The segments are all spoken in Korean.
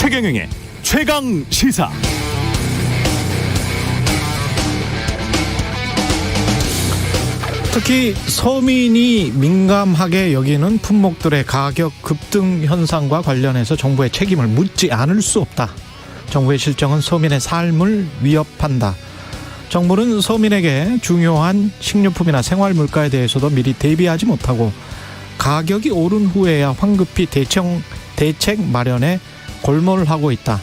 최경영의 최강 시사. 특히 서민이 민감하게 여기는 품목들의 가격 급등 현상과 관련해서 정부의 책임을 묻지 않을 수 없다. 정부의 실정은 서민의 삶을 위협한다. 정부는 서민에게 중요한 식료품이나 생활물가에 대해서도 미리 대비하지 못하고 가격이 오른 후에야 황급히 대책 마련에 골몰을 하고 있다.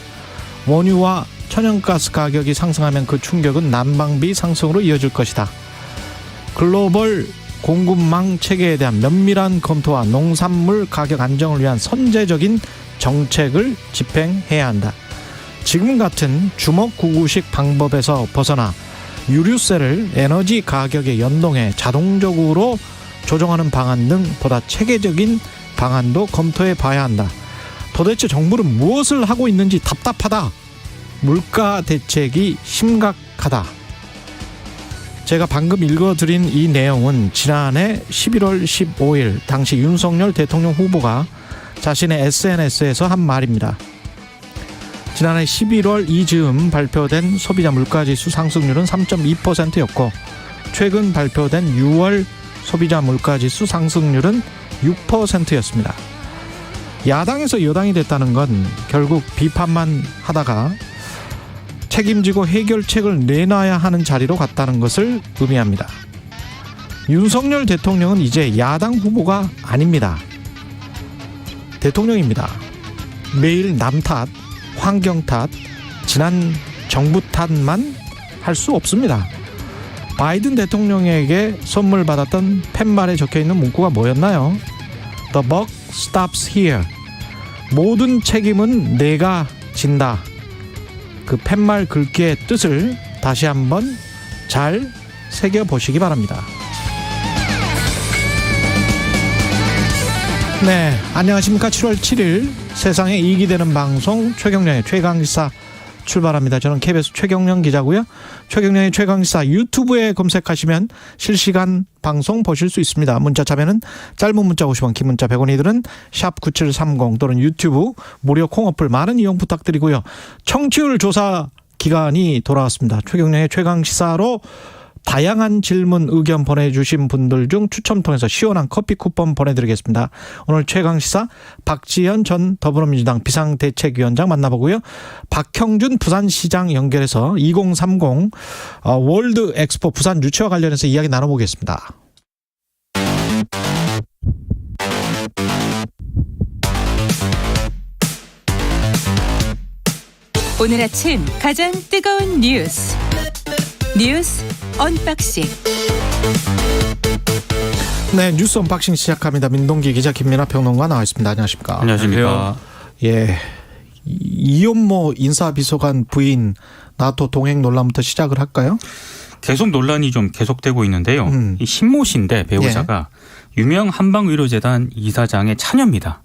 원유와 천연가스 가격이 상승하면 그 충격은 난방비 상승으로 이어질 것이다. 글로벌 공급망 체계에 대한 면밀한 검토와 농산물 가격 안정을 위한 선제적인 정책을 집행해야 한다. 지금 같은 주먹구구식 방법에서 벗어나 유류세를 에너지 가격에 연동해 자동적으로 조정하는 방안 등 보다 체계적인 방안도 검토해 봐야 한다. 도대체 정부는 무엇을 하고 있는지 답답하다. 물가 대책이 심각하다. 제가 방금 읽어드린 이 내용은 지난해 11월 15일 당시 윤석열 대통령 후보가 자신의 SNS에서 한 말입니다. 지난해 11월 이즈음 발표된 소비자 물가지수 상승률은 3.2%였고 최근 발표된 6월 소비자 물가지수 상승률은 6%였습니다. 야당에서 여당이 됐다는 건 결국 비판만 하다가 책임지고 해결책을 내놔야 하는 자리로 갔다는 것을 의미합니다. 윤석열 대통령은 이제 야당 후보가 아닙니다. 대통령입니다. 매일 남 탓, 환경 탓, 지난 정부 탓만 할 수 없습니다. 바이든 대통령에게 선물 받았던 팻말에 적혀있는 문구가 뭐였나요? The buck stops here. 모든 책임은 내가 진다. 그 팻말 글귀의 뜻을 다시 한번 잘 새겨보시기 바랍니다. 네, 안녕하십니까. 7월 7일 세상에 이익이 되는 방송 최경영의 최강시사 출발합니다. 저는 KBS 최경영 기자고요. 최경영의 최강시사 유튜브에 검색하시면 실시간 방송 보실 수 있습니다. 문자 참여는 짧은 문자 50원, 긴 문자 100원이 드는 샵 9730 또는 유튜브 무료 콩 어플 많은 이용 부탁드리고요. 청취율 조사 기간이 돌아왔습니다. 최경영의 최강시사로 다양한 질문 의견 보내주신 분들 중 추첨 통해서 시원한 커피 쿠폰 보내드리겠습니다. 오늘 최강시사 박지현 전 더불어민주당 비상대책위원장 만나보고요. 박형준 부산시장 연결해서 2030 월드 엑스포 부산 유치와 관련해서 이야기 나눠보겠습니다. 오늘 아침 가장 뜨거운 뉴스 언박싱. 네, 뉴스 언박싱 시작합니다. 민동기 기자, 김민하 평론가 나와 있습니다. 안녕하십니까? 안녕하십니까? 예, 이현모 인사비서관 부인 나토 동행 논란부터 시작을 할까요? 계속 논란이 좀 계속되고 있는데요. 이 신모 씨인데 배우자가 유명 한방의료재단 이사장의 차녀입니다.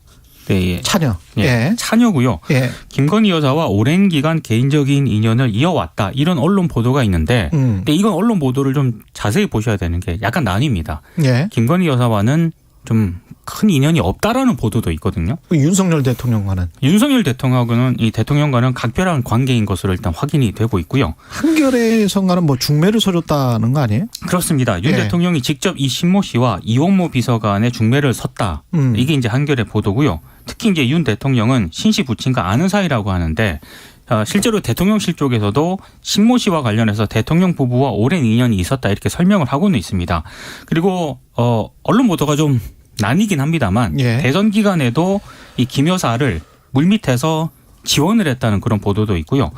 네, 차녀. 예, 차녀고요. 예. 김건희 여사와 오랜 기간 개인적인 인연을 이어왔다. 이런 언론 보도가 있는데 근데 이건 언론 보도를 좀 자세히 보셔야 되는 게 약간 나뉩니다. 예. 김건희 여사와는 좀 큰 인연이 없다라는 보도도 있거든요. 윤석열 대통령과는? 윤석열 대통령과는 이 대통령과는 각별한 관계인 것으로 일단 확인이 되고 있고요. 한겨레에서는 뭐 중매를 서줬다는 거 아니에요? 그렇습니다. 윤 대통령이 직접 이 신모 씨와 이원모 비서관의 중매를 섰다. 이게 이제 한겨레 보도고요. 특히 이제 윤 대통령은 신 씨 부친과 아는 사이라고 하는데 실제로 대통령실 쪽에서도 신모 씨와 관련해서 대통령 부부와 오랜 인연이 있었다 이렇게 설명을 하고는 있습니다. 그리고 언론 보도가 좀 나뉘긴 합니다만 대선 기간에도 이 김 여사를 물밑에서 지원을 했다는 그런 보도도 있고요.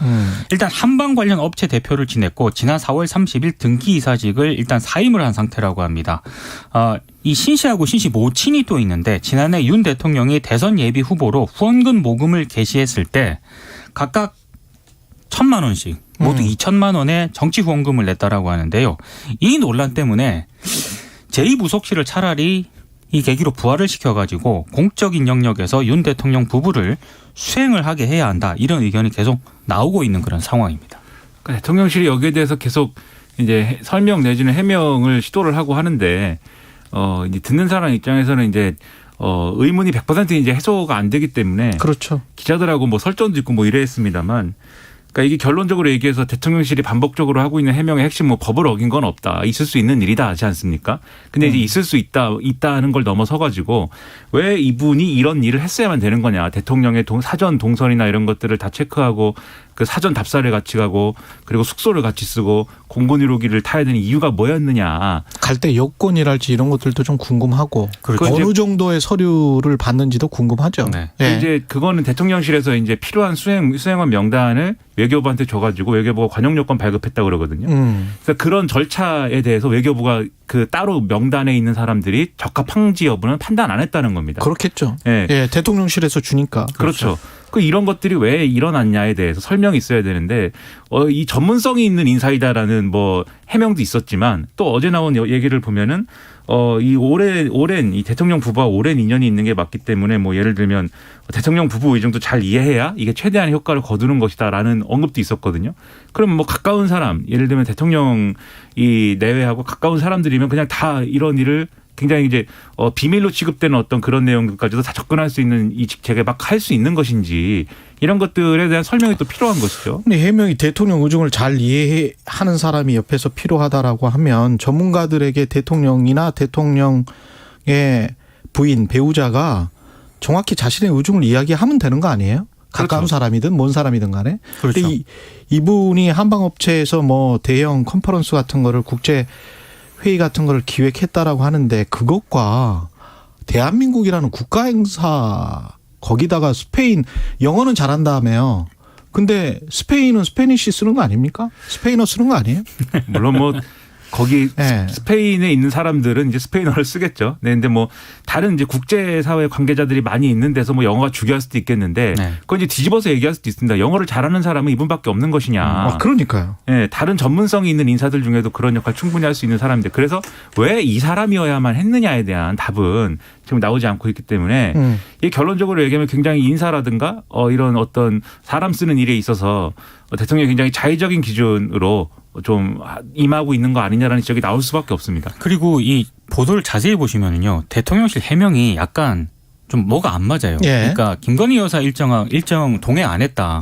일단 한방 관련 업체 대표를 지냈고 지난 4월 30일 등기 이사직을 일단 사임을 한 상태라고 합니다. 이 신 씨하고 신 씨 모친이 또 있는데 지난해 윤 대통령이 대선 예비 후보로 후원금 모금을 개시했을 때 각각 1,000만 원씩 모두 2천만 원의 정치 후원금을 냈다라고 하는데요. 이 논란 때문에 제2부속실을 차라리 이 계기로 부활을 시켜가지고 공적인 영역에서 윤 대통령 부부를 수행을 하게 해야 한다. 이런 의견이 계속 나오고 있는 그런 상황입니다. 그러니까 대통령실이 여기에 대해서 계속 이제 설명 내지는 해명을 시도를 하고 하는데 이제 듣는 사람 입장에서는 이제 의문이 100% 이제 해소가 안 되기 때문에 그렇죠. 기자들하고 뭐 설전도 있고 뭐 이랬습니다만. 그러니까 이게 결론적으로 얘기해서 대통령실이 반복적으로 하고 있는 해명의 핵심 뭐 법을 어긴 건 없다. 있을 수 있는 일이다 하지 않습니까? 근데 이제 있을 수 있다는 걸 넘어서 가지고 왜 이분이 이런 일을 했어야만 되는 거냐. 대통령의 사전 동선이나 이런 것들을 다 체크하고 그 사전 답사를 같이 가고 그리고 숙소를 같이 쓰고 공군 1호기를 타야 되는 이유가 뭐였느냐. 갈 때 여권이랄지 이런 것들도 좀 궁금하고 그렇죠. 어느 정도의 서류를 받는지도 궁금하죠. 네. 예. 이제 그거는 대통령실에서 이제 필요한 수행원 명단을 외교부한테 줘가지고 외교부가 관용 요건 발급했다 그러거든요. 그래서 그런 절차에 대해서 외교부가 그 따로 명단에 있는 사람들이 적합한지 여부는 판단 안 했다는 겁니다. 그렇겠죠. 예. 예, 대통령실에서 주니까. 그렇죠. 그 이런 것들이 왜 일어났냐에 대해서 설명이 있어야 되는데 이 전문성이 있는 인사이다라는 뭐 해명도 있었지만 또 어제 나온 얘기를 보면은 이 오랜 이 대통령 부부와 오랜 인연이 있는 게 맞기 때문에 뭐 예를 들면 대통령 부부 의중도 잘 이해해야 이게 최대한 효과를 거두는 것이다라는 언급도 있었거든요. 그럼 뭐 가까운 사람 예를 들면 대통령 이 내외하고 가까운 사람들이면 그냥 다 이런 일을 굉장히 이제 비밀로 취급되는 어떤 그런 내용들까지도 다 접근할 수 있는 이 직책에 막 할 수 있는 것인지 이런 것들에 대한 설명이 또 필요한 것이죠. 근데 해명이 대통령 의중을 잘 이해하는 사람이 옆에서 필요하다라고 하면 전문가들에게 대통령이나 대통령의 부인 배우자가 정확히 자신의 의중을 이야기하면 되는 거 아니에요? 가까운 그렇죠. 사람이든 먼 사람이든 간에. 그렇죠. 근데 이분이 한방업체에서 뭐 대형 컨퍼런스 같은 거를 국제 회의 같은 거를 기획했다라고 하는데 그것과 대한민국이라는 국가 행사 거기다가 스페인 영어는 잘한다며요. 근데 스페인은 스페니쉬 쓰는 거 아닙니까? 스페인어 쓰는 거 아니에요? 물론 뭐 거기 네. 스페인에 있는 사람들은 이제 스페인어를 쓰겠죠. 네, 근데 뭐 다른 이제 국제사회 관계자들이 많이 있는 데서 뭐 영어가 중요할 수도 있겠는데 네. 그건 이제 뒤집어서 얘기할 수도 있습니다. 영어를 잘하는 사람은 이분밖에 없는 것이냐. 그러니까요. 예, 다른 전문성이 있는 인사들 중에도 그런 역할 충분히 할 수 있는 사람인데 그래서 왜 이 사람이어야만 했느냐에 대한 답은 지금 나오지 않고 있기 때문에 이 결론적으로 얘기하면 굉장히 인사라든가 이런 어떤 사람 쓰는 일에 있어서 대통령이 굉장히 자의적인 기준으로 좀 임하고 있는 거 아니냐라는 지적이 나올 수밖에 없습니다. 그리고 이 보도를 자세히 보시면은요 대통령실 해명이 약간 좀 뭐가 안 맞아요. 예. 그러니까 김건희 여사 일정 동행 안 했다.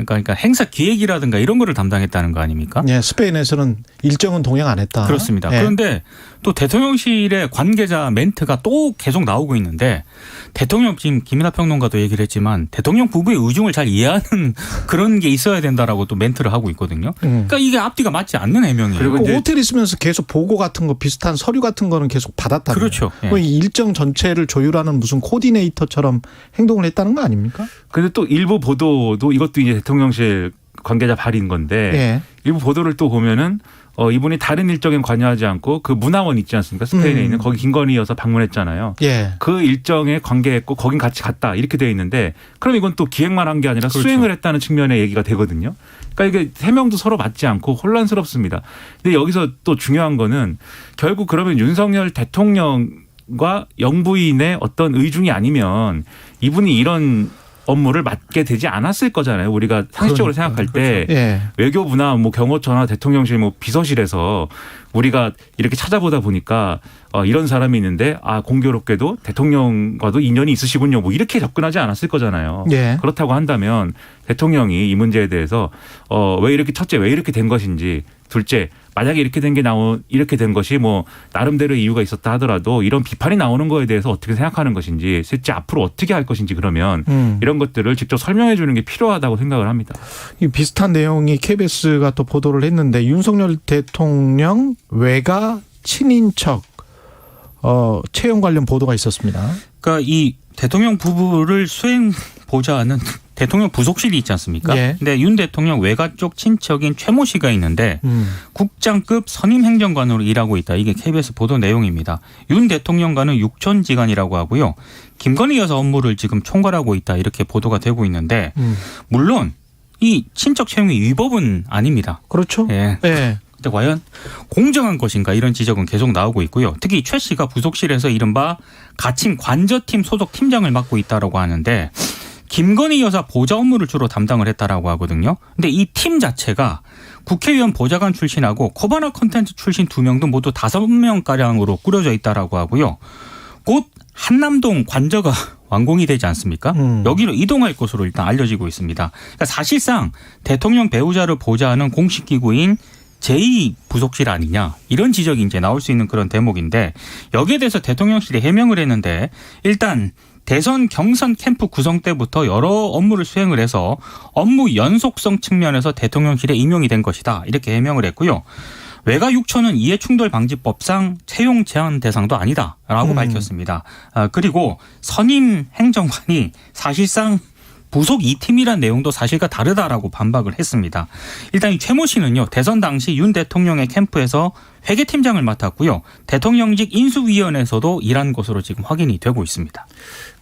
그러니까 행사 기획이라든가 이런 거를 담당했다는 거 아닙니까? 예, 스페인에서는 일정은 동행 안 했다. 그렇습니다. 예. 그런데 또 대통령실의 관계자 멘트가 또 계속 나오고 있는데 대통령 지금 김이나 평론가도 얘기를 했지만 대통령 부부의 의중을 잘 이해하는 그런 게 있어야 된다라고 또 멘트를 하고 있거든요. 그러니까 이게 앞뒤가 맞지 않는 해명이에요. 그리고 그 이제 호텔 있으면서 계속 보고 같은 거 비슷한 서류 같은 거는 계속 받았다는 그렇죠. 거예요. 예. 이 일정 전체를 조율하는 무슨 코디네이터처럼 행동을 했다는 거 아닙니까? 근데 또 일부 보도도 이것도 이제 대통령실 관계자 발인 건데 예. 일부 보도를 또 보면은 이분이 다른 일정엔 관여하지 않고 그 문화원 있지 않습니까? 스페인에 있는 거기 김건희 여사 방문했잖아요. 예. 그 일정에 관계했고 거긴 같이 갔다 이렇게 돼 있는데 그럼 이건 또 기획만 한 게 아니라 그렇죠. 수행을 했다는 측면의 얘기가 되거든요. 그러니까 이게 해명도 서로 맞지 않고 혼란스럽습니다. 근데 여기서 또 중요한 거는 결국 그러면 윤석열 대통령과 영부인의 어떤 의중이 아니면 이분이 이런 업무를 맡게 되지 않았을 거잖아요. 우리가 상식적으로 생각할 때 예. 외교부나 뭐 경호처나 대통령실 뭐 비서실에서 우리가 이렇게 찾아보다 보니까 이런 사람이 있는데 공교롭게도 대통령과도 인연이 있으시군요. 뭐 이렇게 접근하지 않았을 거잖아요. 예. 그렇다고 한다면 대통령이 이 문제에 대해서 왜 이렇게 첫째 왜 이렇게 된 것인지 둘째 만약에 이렇게 된 것이 뭐 나름대로 이유가 있었다 하더라도 이런 비판이 나오는 거에 대해서 어떻게 생각하는 것인지 셋째 앞으로 어떻게 할 것인지 그러면 이런 것들을 직접 설명해 주는 게 필요하다고 생각을 합니다. 이 비슷한 내용이 KBS가 또 보도를 했는데 윤석열 대통령 외가 친인척 채용 관련 보도가 있었습니다. 그러니까 이 대통령 부부를 수행 보좌하는 대통령 부속실이 있지 않습니까? 예. 근데 윤 대통령 외가 쪽 친척인 최모 씨가 있는데 국장급 선임 행정관으로 일하고 있다. 이게 KBS 보도 내용입니다. 윤 대통령과는 육촌지간이라고 하고요. 김건희 여사 업무를 지금 총괄하고 있다. 이렇게 보도가 되고 있는데 물론 이 친척 채용의 위법은 아닙니다. 그렇죠. 예. 예. 근데 과연 공정한 것인가 이런 지적은 계속 나오고 있고요. 특히 최 씨가 부속실에서 이른바 가칭 관저팀 소속 팀장을 맡고 있다라고 하는데 김건희 여사 보좌 업무를 주로 담당을 했다라고 하거든요. 근데 이 팀 자체가 국회의원 보좌관 출신하고 코바나 컨텐츠 출신 2명도 모두 5명가량으로 꾸려져 있다라고 하고요. 곧 한남동 관저가 완공이 되지 않습니까? 여기로 이동할 것으로 일단 알려지고 있습니다. 그러니까 사실상 대통령 배우자를 보좌하는 공식 기구인 제2부속실 아니냐 이런 지적이 이제 나올 수 있는 그런 대목인데 여기에 대해서 대통령실이 해명을 했는데 일단 대선 경선 캠프 구성 때부터 여러 업무를 수행을 해서 업무 연속성 측면에서 대통령실에 임용이 된 것이다 이렇게 해명을 했고요. 외가 6초는 이해충돌방지법상 채용 제한 대상도 아니다라고 밝혔습니다. 그리고 선임 행정관이 사실상 부속 2팀이란 내용도 사실과 다르다라고 반박을 했습니다. 일단 이 최모 씨는요. 대선 당시 윤 대통령의 캠프에서 회계팀장을 맡았고요. 대통령직 인수위원회에서도 일한 것으로 지금 확인이 되고 있습니다.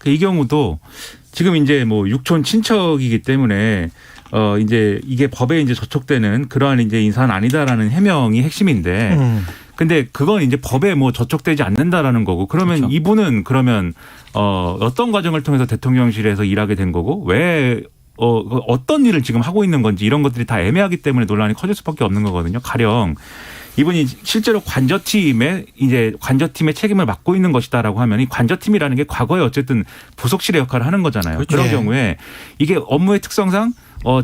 이 경우도 지금 이제 뭐 육촌 친척이기 때문에 이제 이게 법에 이제 저촉되는 그러한 이제 인사는 아니다라는 해명이 핵심인데 근데 그건 이제 법에 뭐 저촉되지 않는다라는 거고 그러면 그렇죠. 이분은 그러면 어떤 과정을 통해서 대통령실에서 일하게 된 거고 왜 어떤 일을 지금 하고 있는 건지 이런 것들이 다 애매하기 때문에 논란이 커질 수밖에 없는 거거든요. 가령 이분이 실제로 관저팀의 책임을 맡고 있는 것이다라고 하면 이 관저팀이라는 게 과거에 어쨌든 부속실의 역할을 하는 거잖아요. 그렇죠. 그런 경우에 이게 업무의 특성상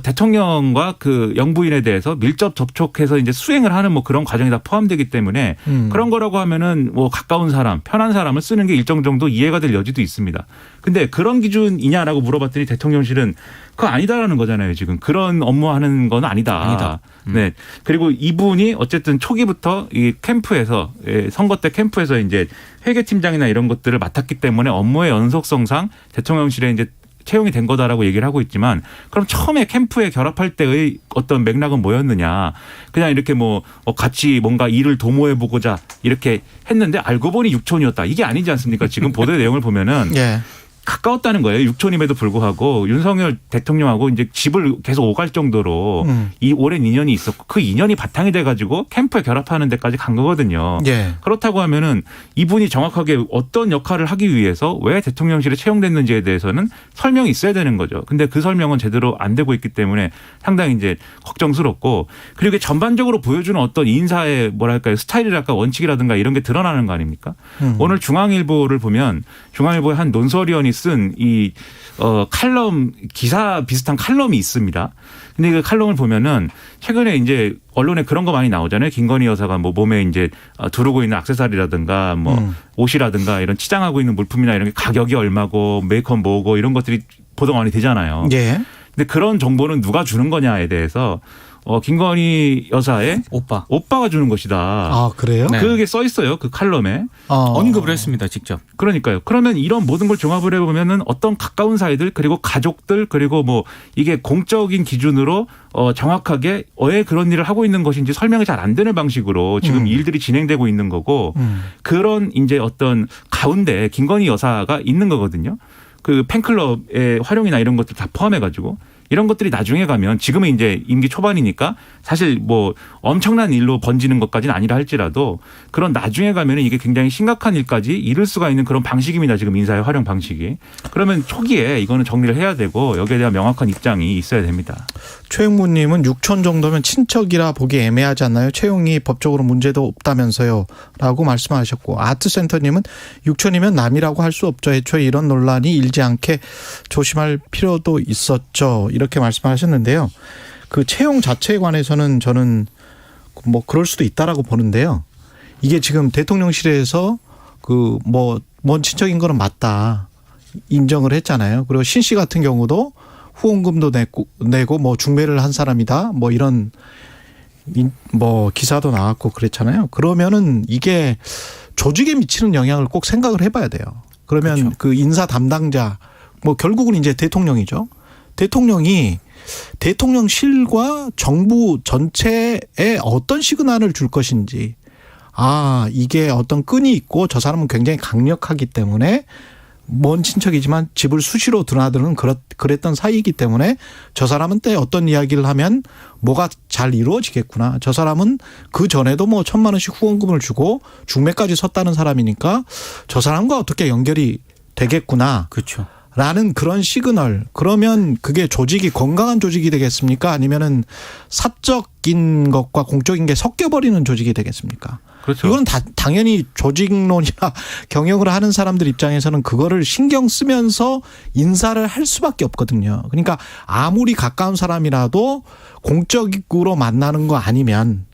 대통령과 그 영부인에 대해서 밀접 접촉해서 이제 수행을 하는 뭐 그런 과정이 다 포함되기 때문에 그런 거라고 하면은 뭐 가까운 사람, 편한 사람을 쓰는 게 일정 정도 이해가 될 여지도 있습니다. 근데 그런 기준이냐라고 물어봤더니 대통령실은 그거 아니다라는 거잖아요. 지금 그런 업무하는 건 아니다. 네. 그리고 이분이 어쨌든 초기부터 이 캠프에서 선거 때 캠프에서 이제 회계팀장이나 이런 것들을 맡았기 때문에 업무의 연속성상 대통령실에 이제 채용이 된 거다라고 얘기를 하고 있지만 그럼 처음에 캠프에 결합할 때의 어떤 맥락은 뭐였느냐. 그냥 이렇게 뭐 같이 뭔가 일을 도모해 보고자 이렇게 했는데 알고 보니 육촌이었다. 이게 아니지 않습니까? 지금 보도 내용을 보면은 예. 가까웠다는 거예요. 육촌임에도 불구하고 윤석열 대통령하고 이제 집을 계속 오갈 정도로 이 오랜 인연이 있었고 그 인연이 바탕이 돼가지고 캠프에 결합하는 데까지 간 거거든요. 예. 그렇다고 하면은 이분이 정확하게 어떤 역할을 하기 위해서 왜 대통령실에 채용됐는지에 대해서는 설명이 있어야 되는 거죠. 근데 그 설명은 제대로 안 되고 있기 때문에 상당히 이제 걱정스럽고 그리고 이게 전반적으로 보여주는 어떤 인사의 뭐랄까요 스타일이랄까 원칙이라든가 이런 게 드러나는 거 아닙니까? 오늘 중앙일보를 보면 중앙일보의 한 논설위원이 쓴 이 칼럼 기사 비슷한 칼럼이 있습니다. 근데 그 칼럼을 보면은 최근에 이제 언론에 그런 거 많이 나오잖아요. 김건희 여사가 뭐 몸에 이제 두르고 있는 액세서리라든가 뭐 옷이라든가 이런 치장하고 있는 물품이나 이런 게 가격이 얼마고 메이크업 뭐고 이런 것들이 보도가 많이 되잖아요. 예. 근데 그런 정보는 누가 주는 거냐에 대해서 김건희 여사의 오빠가 주는 것이다. 아, 그래요? 네. 그게 써 있어요. 그 칼럼에. 언급을 했습니다. 직접. 그러니까요. 그러면 이런 모든 걸 종합을 해보면은 어떤 가까운 사이들 그리고 가족들 그리고 뭐 이게 공적인 기준으로 정확하게 왜 그런 일을 하고 있는 것인지 설명이 잘 안 되는 방식으로 지금 일들이 진행되고 있는 거고 그런 이제 어떤 가운데 김건희 여사가 있는 거거든요. 그 팬클럽의 활용이나 이런 것들 다 포함해가지고 이런 것들이 나중에 가면 지금은 이제 임기 초반이니까 사실 뭐 엄청난 일로 번지는 것까지는 아니라 할지라도 그런 나중에 가면은 이게 굉장히 심각한 일까지 이를 수가 있는 그런 방식입니다. 지금 인사의 활용 방식이. 그러면 초기에 이거는 정리를 해야 되고 여기에 대한 명확한 입장이 있어야 됩니다. 최영무님은 6천 정도면 친척이라 보기 애매하지 않나요? 채용이 법적으로 문제도 없다면서요. 라고 말씀하셨고 아트센터님은 6천이면 남이라고 할 수 없죠. 애초에 이런 논란이 일지 않게 조심할 필요도 있었죠. 이렇게 말씀하셨는데요. 그 채용 자체에 관해서는 저는 뭐 그럴 수도 있다라고 보는데요. 이게 지금 대통령실에서 그 뭐 먼 친척인 거는 맞다 인정을 했잖아요. 그리고 신 씨 같은 경우도 후원금도 내고 뭐 중매를 한 사람이다 뭐 이런 뭐 기사도 나왔고 그랬잖아요. 그러면은 이게 조직에 미치는 영향을 꼭 생각을 해봐야 돼요. 그러면 그렇죠. 그 인사 담당자 뭐 결국은 이제 대통령이죠. 대통령이 대통령실과 정부 전체에 어떤 시그널을 줄 것인지 이게 어떤 끈이 있고 저 사람은 굉장히 강력하기 때문에 먼 친척이지만 집을 수시로 드나드는 그랬던 사이이기 때문에 저 사람은 때 어떤 이야기를 하면 뭐가 잘 이루어지겠구나. 저 사람은 그 전에도 뭐 1,000만 원씩 후원금을 주고 중매까지 섰다는 사람이니까 저 사람과 어떻게 연결이 되겠구나. 그렇죠. 라는 그런 시그널. 그러면 그게 조직이 건강한 조직이 되겠습니까? 아니면은 사적인 것과 공적인 게 섞여버리는 조직이 되겠습니까? 그렇죠. 이건 당연히 조직론이나 경영을 하는 사람들 입장에서는 그거를 신경 쓰면서 인사를 할 수밖에 없거든요. 그러니까 아무리 가까운 사람이라도 공적으로 만나는 거 아니면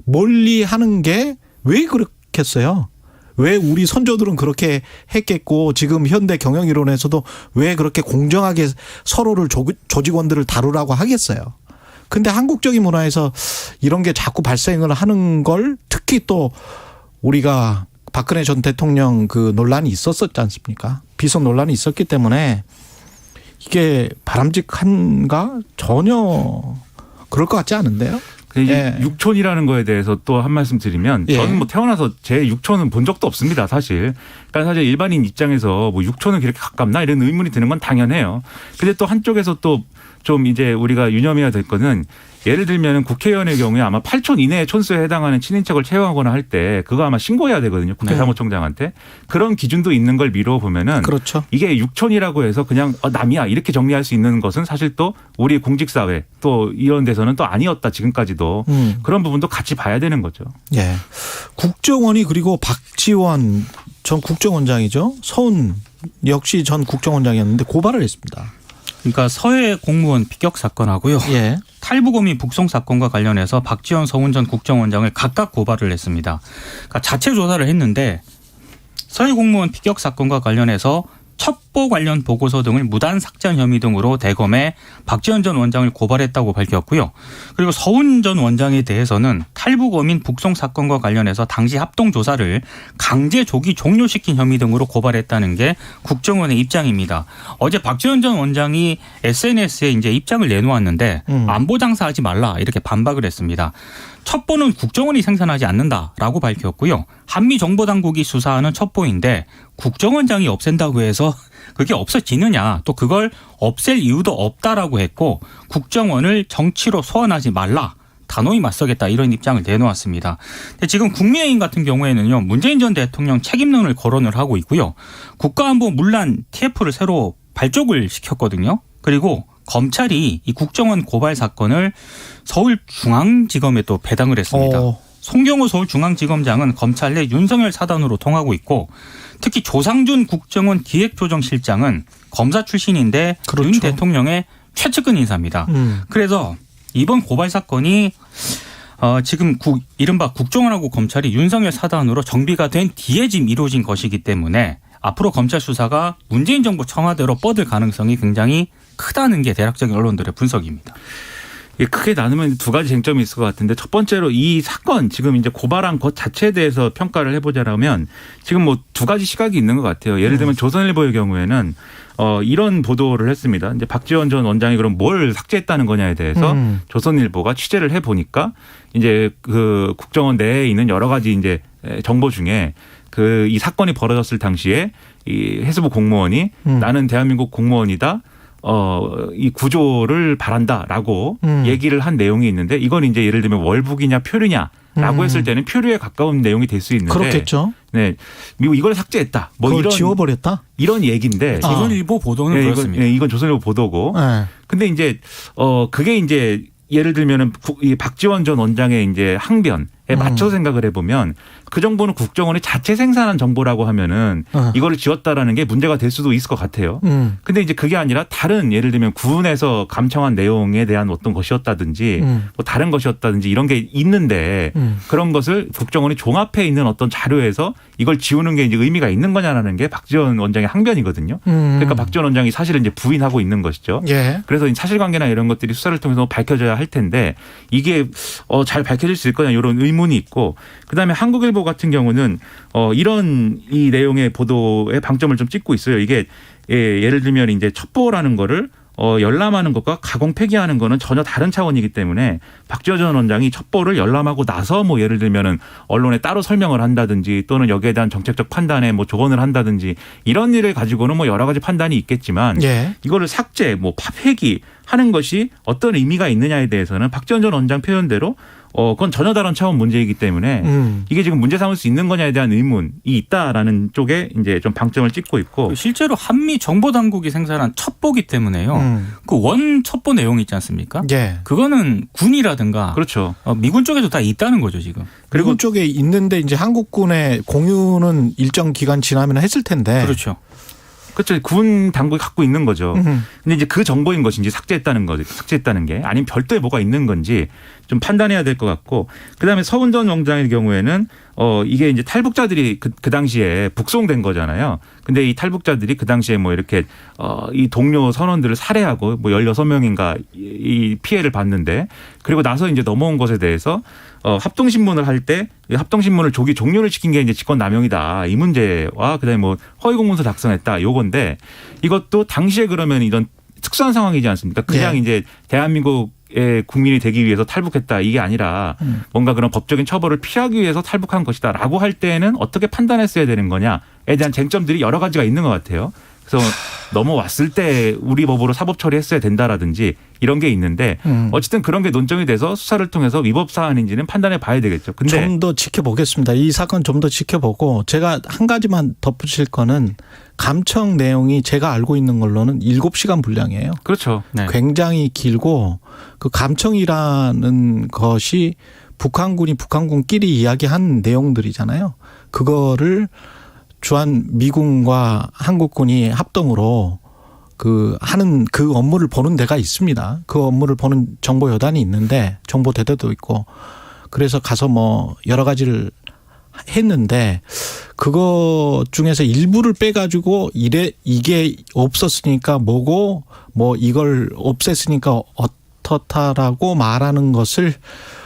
멀리 하는 게 왜 그렇겠어요? 왜 우리 선조들은 그렇게 했겠고 지금 현대 경영 이론에서도 왜 그렇게 공정하게 서로를 조직원들을 다루라고 하겠어요? 근데 한국적인 문화에서 이런 게 자꾸 발생을 하는 걸 특히 또 우리가 박근혜 전 대통령 그 논란이 있었었지 않습니까? 비선 논란이 있었기 때문에 이게 바람직한가? 전혀 그럴 것 같지 않은데요? 이제 육촌이라는 거에 대해서 또 한 말씀 드리면 저는 뭐 태어나서 제 육촌은 본 적도 없습니다, 사실. 그러니까 사실 일반인 입장에서 뭐 육촌은 그렇게 가깝나 이런 의문이 드는 건 당연해요. 근데 또 한쪽에서 또 좀 이제 우리가 유념해야 될 거는 예를 들면 국회의원의 경우에 아마 8촌 이내의 촌수에 해당하는 친인척을 채용하거나 할 때 그거 아마 신고해야 되거든요. 국회 사무총장한테. 그런 기준도 있는 걸 미루어 보면은 그렇죠. 이게 육촌이라고 해서 그냥 남이야 이렇게 정리할 수 있는 것은 사실 또 우리 공직사회 또 이런 데서는 또 아니었다 지금까지도 그런 부분도 같이 봐야 되는 거죠. 예. 국정원이 그리고 박지원 전 국정원장이죠. 서훈 역시 전 국정원장이었는데 고발을 했습니다. 그러니까 서해 공무원 피격 사건하고요. 예. 탈북어민 북송 사건과 관련해서 박지원, 서훈 전 국정원장을 각각 고발을 했습니다. 그러니까 자체 조사를 했는데 서해 공무원 피격 사건과 관련해서 첩보 관련 보고서 등을 무단 삭제한 혐의 등으로 대검에 박지원 전 원장을 고발했다고 밝혔고요. 그리고 서훈 전 원장에 대해서는 탈북어민 북송 사건과 관련해서 당시 합동조사를 강제 조기 종료시킨 혐의 등으로 고발했다는 게 국정원의 입장입니다. 어제 박지원 전 원장이 SNS에 이제 입장을 내놓았는데 안보 장사하지 말라 이렇게 반박을 했습니다. 첩보는 국정원이 생산하지 않는다라고 밝혔고요. 한미정보당국이 수사하는 첩보인데 국정원장이 없앤다고 해서 그게 없어지느냐 또 그걸 없앨 이유도 없다라고 했고 국정원을 정치로 소환하지 말라. 단호히 맞서겠다 이런 입장을 내놓았습니다. 근데 지금 국민의힘 같은 경우에는요. 문재인 전 대통령 책임론을 거론을 하고 있고요. 국가안보 문란 TF를 새로 발족을 시켰거든요. 그리고 검찰이 이 국정원 고발 사건을 서울중앙지검에 또 배당을 했습니다. 송경호 서울중앙지검장은 검찰 내 윤석열 사단으로 통하고 있고 특히 조상준 국정원 기획조정실장은 검사 출신인데 그렇죠. 윤 대통령의 최측근 인사입니다. 그래서 이번 고발 사건이 지금 이른바 국정원하고 검찰이 윤석열 사단으로 정비가 된 뒤에 지금 이루어진 것이기 때문에 앞으로 검찰 수사가 문재인 정부 청와대로 뻗을 가능성이 굉장히 크다는 게 대략적인 언론들의 분석입니다. 크게 나누면 두 가지 쟁점이 있을 것 같은데 첫 번째로 이 사건 지금 이제 고발한 것 자체에 대해서 평가를 해보자라면 지금 뭐 두 가지 시각이 있는 것 같아요. 예를 들면 조선일보의 경우에는 이런 보도를 했습니다. 이제 박지원 전 원장이 그럼 뭘 삭제했다는 거냐에 대해서 조선일보가 취재를 해 보니까 이제 그 국정원 내에 있는 여러 가지 이제 정보 중에 그 이 사건이 벌어졌을 당시에 이 해수부 공무원이 나는 대한민국 공무원이다. 이 구조를 바란다라고 얘기를 한 내용이 있는데 이건 이제 예를 들면 월북이냐 표류냐라고 했을 때는 표류에 가까운 내용이 될 수 있는데 그렇겠죠. 네, 미국 이걸 삭제했다. 뭐 이런 지워버렸다. 이런 얘기인데 조선일보 보도는 그렇습니다. 이건 조선일보 보도고. 근데 이제 그게 이제 예를 들면은 이 박지원 전 원장의 이제 항변에 맞춰 생각을 해보면 그 정보는 국정원이 자체 생산한 정보라고 하면은 이거를 지웠다라는 게 문제가 될 수도 있을 것 같아요. 근데 이제 그게 아니라 다른 예를 들면 군에서 감청한 내용에 대한 어떤 것이었다든지 뭐 다른 것이었다든지 이런 게 있는데 그런 것을 국정원이 종합해 있는 어떤 자료에서 이걸 지우는 게 이제 의미가 있는 거냐라는 게 박지원 원장의 항변이거든요. 그러니까 박지원 원장이 사실은 이제 부인하고 있는 것이죠. 예. 그래서 사실관계나 이런 것들이 수사를 통해서 밝혀져야 할 텐데 이게 잘 밝혀질 수 있을 거냐 이런 의문이 있고 그다음에 한국일보 같은 경우는 이런 이 내용의 보도에 방점을 좀 찍고 있어요. 이게 예를 들면 이제 첩보라는 거를 열람하는 것과 가공 폐기하는 거는 전혀 다른 차원이기 때문에 박지원 전 원장이 첩보를 열람하고 나서 뭐 예를 들면은 언론에 따로 설명을 한다든지 또는 여기에 대한 정책적 판단에 뭐 조언을 한다든지 이런 일을 가지고는 뭐 여러 가지 판단이 있겠지만 이거를 삭제, 뭐 폐기 하는 것이 어떤 의미가 있느냐에 대해서는 박지원 전 원장 표현대로 그건 전혀 다른 차원 문제이기 때문에 이게 지금 문제 삼을 수 있는 거냐에 대한 의문이 있다라는 쪽에 이제 좀 방점을 찍고 있고 실제로 한미 정보 당국이 생산한 첩보기 때문에요. 그 원 첩보 내용 있지 않습니까? 예. 그거는 군이라든가 그렇죠. 미군 쪽에도 다 있다는 거죠 지금. 그리고 미군 쪽에 있는데 이제 한국군의 공유는 일정 기간 지나면 했을 텐데. 그렇죠. 군 당국이 갖고 있는 거죠. 근데 이제 그 정보인 것인지 삭제했다는 게 아니면 별도의 뭐가 있는 건지 좀 판단해야 될 것 같고 그다음에 서훈 전 원장의 경우에는 이게 이제 탈북자들이 그 당시에 북송된 거잖아요. 근데 이 탈북자들이 그 당시에 뭐 이렇게 이 동료 선원들을 살해하고 뭐 16명인가 이 피해를 봤는데 그리고 나서 이제 넘어온 것에 대해서 합동신문을 할 때 합동신문을 조기 종료를 시킨 게 이제 직권남용이다. 이 문제와 그다음에 뭐 허위공문서 작성했다. 요건데 이것도 당시에 그러면 이런 특수한 상황이지 않습니까? 그냥 이제 대한민국의 국민이 되기 위해서 탈북했다. 이게 아니라 뭔가 그런 법적인 처벌을 피하기 위해서 탈북한 것이다. 라고 할 때에는 어떻게 판단했어야 되는 거냐에 대한 쟁점들이 여러 가지가 있는 것 같아요. 그래서 넘어왔을 때 우리 법으로 사법 처리했어야 된다라든지 이런 게 있는데 어쨌든 그런 게 논점이 돼서 수사를 통해서 위법 사안인지는 판단해 봐야 되겠죠. 근데 좀 더 지켜보겠습니다. 이 사건 좀 더 지켜보고 제가 한 가지만 덧붙일 거는 감청 내용이 제가 알고 있는 걸로는 7시간 분량이에요. 그렇죠. 네. 굉장히 길고 그 감청이라는 것이 북한군끼리 이야기한 내용들이잖아요. 그거를 주한 미군과 한국군이 합동으로 하는 그 업무를 보는 데가 있습니다. 그 업무를 보는 정보여단이 있는데 정보대대도 있고 그래서 가서 뭐 여러 가지를 했는데 그거 중에서 일부를 빼가지고 이게 없었으니까 뭐고 뭐 이걸 없앴으니까 어떻다라고 말하는 것을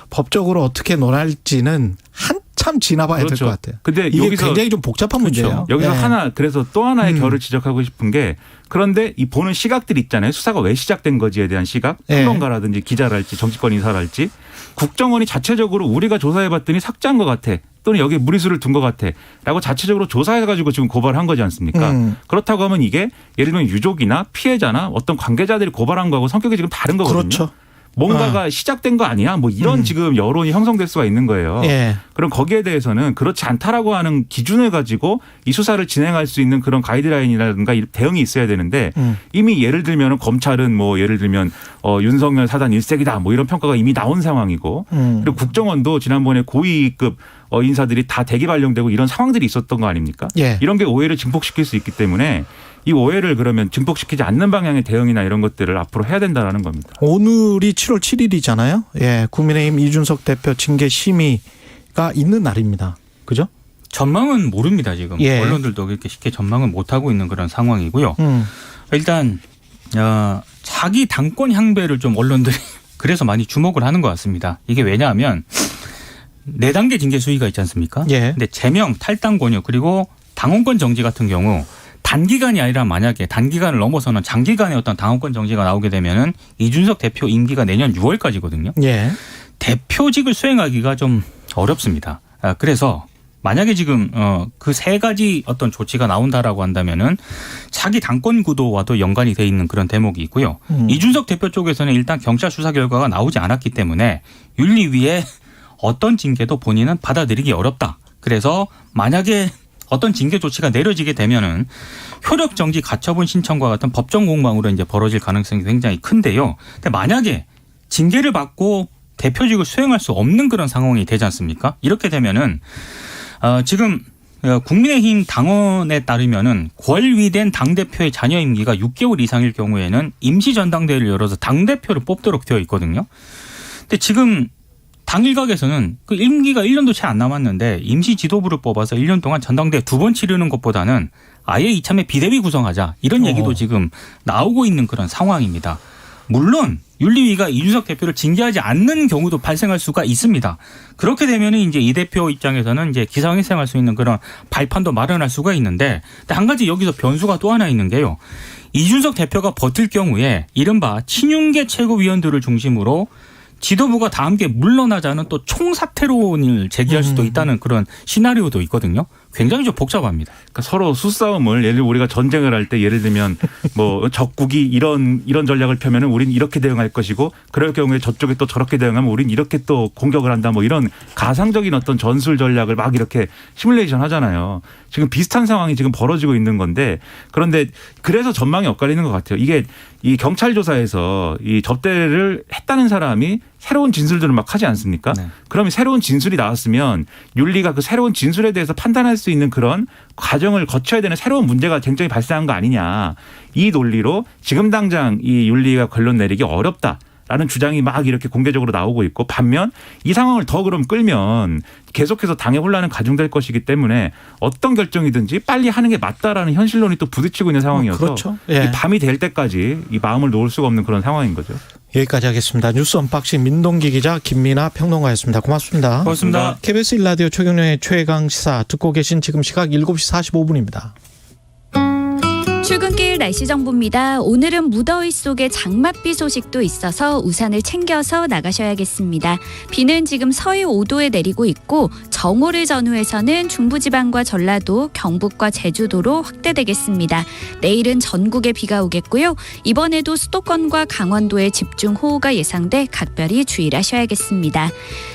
법적으로 어떻게 논할지는 한참 지나봐야 될 것 같아요. 근데 이게 여기서 굉장히 좀 복잡한 문제예요. 여기서 그래서 또 하나의 결을 지적하고 싶은 게 그런데 이 보는 시각들 있잖아요. 수사가 왜 시작된 거지에 대한 시각. 평론가라든지 기자랄지 정치권 인사랄지 국정원이 자체적으로 우리가 조사해봤더니 삭제한 것 같아. 또는 여기에 무리수를 둔 것 같아. 라고 자체적으로 조사해가지고 지금 고발한 거지 않습니까? 그렇다고 하면 이게 예를 들면 유족이나 피해자나 어떤 관계자들이 고발한 거하고 성격이 지금 다른 거거든요. 그렇죠. 뭔가가 시작된 거 아니야? 뭐 이런 지금 여론이 형성될 수가 있는 거예요. 예. 그럼 거기에 대해서는 그렇지 않다라고 하는 기준을 가지고 이 수사를 진행할 수 있는 그런 가이드라인이라든가 대응이 있어야 되는데 이미 예를 들면 검찰은 뭐 예를 들면 윤석열 사단 일색이다 뭐 이런 평가가 이미 나온 상황이고 그리고 국정원도 지난번에 고위급 인사들이 다 대기 발령되고 이런 상황들이 있었던 거 아닙니까? 예. 이런 게 오해를 증폭시킬 수 있기 때문에 이 오해를 그러면 증폭시키지 않는 방향의 대응이나 이런 것들을 앞으로 해야 된다라는 겁니다. 오늘이 7월 7일이잖아요. 예, 국민의힘 이준석 대표 징계 심의가 있는 날입니다. 그죠? 전망은 모릅니다 지금. 예. 언론들도 그렇게 쉽게 전망은 못하고 있는 그런 상황이고요. 일단 자기 당권 향배를 좀 언론들이 그래서 많이 주목을 하는 것 같습니다. 이게 왜냐하면 4단계 징계 수위가 있지 않습니까? 예. 근데 제명, 탈당 권유 그리고 당원권 정지 같은 경우 단기간이 아니라 만약에 단기간을 넘어서는 장기간의 어떤 당원권 정지가 나오게 되면은 이준석 대표 임기가 내년 6월까지거든요. 예. 대표직을 수행하기가 좀 어렵습니다. 그래서 만약에 지금 그 3가지 어떤 조치가 나온다라고 한다면은 자기 당권 구도와도 연관이 돼 있는 그런 대목이 있고요. 이준석 대표 쪽에서는 일단 경찰 수사 결과가 나오지 않았기 때문에 윤리위에 어떤 징계도 본인은 받아들이기 어렵다. 그래서 만약에 어떤 징계 조치가 내려지게 되면은 효력 정지 가처분 신청과 같은 법정 공방으로 이제 벌어질 가능성이 굉장히 큰데요. 근데 만약에 징계를 받고 대표직을 수행할 수 없는 그런 상황이 되지 않습니까? 이렇게 되면은 지금 국민의힘 당원에 따르면은 권위된 당대표의 자녀 임기가 6개월 이상일 경우에는 임시 전당대회를 열어서 당대표를 뽑도록 되어 있거든요. 근데 지금 당 일각에서는 그 임기가 1년도 채 안 남았는데 임시 지도부를 뽑아서 1년 동안 전당대회 2번 치르는 것보다는 아예 이참에 비대위 구성하자 이런 얘기도 지금 나오고 있는 그런 상황입니다. 물론 윤리위가 이준석 대표를 징계하지 않는 경우도 발생할 수가 있습니다. 그렇게 되면은 이제 이 대표 입장에서는 이제 기상회생할 수 있는 그런 발판도 마련할 수가 있는데 한 가지 여기서 변수가 또 하나 있는 게요. 이준석 대표가 버틸 경우에 이른바 친윤계 최고위원들을 중심으로 지도부가 다 함께 물러나자는 또 총사퇴론을 제기할 수도 있다는 그런 시나리오도 있거든요. 굉장히 좀 복잡합니다. 그러니까 서로 수싸움을 예를 들어 우리가 전쟁을 할 때 예를 들면 뭐 적국이 이런 전략을 펴면은 우린 이렇게 대응할 것이고 그럴 경우에 저쪽에 또 저렇게 대응하면 우린 이렇게 또 공격을 한다 뭐 이런 가상적인 어떤 전술 전략을 막 이렇게 시뮬레이션 하잖아요. 지금 비슷한 상황이 지금 벌어지고 있는 건데 그런데 그래서 전망이 엇갈리는 것 같아요. 이게 이 경찰 조사에서 이 접대를 했다는 사람이 새로운 진술들을 막 하지 않습니까? 네. 그러면 새로운 진술이 나왔으면 윤리가 그 새로운 진술에 대해서 판단할 수 있는 그런 과정을 거쳐야 되는 새로운 문제가 쟁점이 발생한 거 아니냐. 이 논리로 지금 당장 이 윤리가 결론 내리기 어렵다. 라는 주장이 막 이렇게 공개적으로 나오고 있고 반면 이 상황을 더 그럼 끌면 계속해서 당의 혼란은 가중될 것이기 때문에 어떤 결정이든지 빨리 하는 게 맞다라는 현실론이 또 부딪히고 있는 상황이어서 그렇죠. 예. 이 밤이 될 때까지 이 마음을 놓을 수가 없는 그런 상황인 거죠. 여기까지 하겠습니다. 뉴스 언박싱 민동기 기자 김민아 평론가였습니다. 고맙습니다. 고맙습니다. KBS 1라디오 최경영의 최강시사 듣고 계신 지금 시각 7시 45분입니다. 출근길 날씨 정보입니다. 오늘은 무더위 속에 장맛비 소식도 있어서 우산을 챙겨서 나가셔야겠습니다. 비는 지금 서해 5도에 내리고 있고 정오를 전후해서는 중부지방과 전라도, 경북과 제주도로 확대되겠습니다. 내일은 전국에 비가 오겠고요. 이번에도 수도권과 강원도에 집중호우가 예상돼 각별히 주의를 하셔야겠습니다.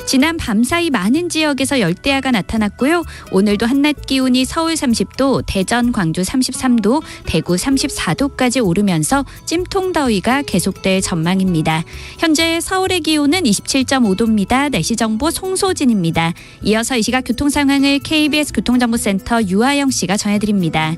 지난 밤사이 많은 지역에서 열대야가 나타났고요. 오늘도 한낮 기온이 서울 30도, 대전, 광주 33도, 대구 34도까지 오르면서 찜통더위가 계속될 전망입니다. 현재 서울의 기온은 27.5도입니다. 날씨 정보 송소진입니다. 이어서 이 시각 교통 상황을 KBS 교통정보센터 유아영 씨가 전해드립니다.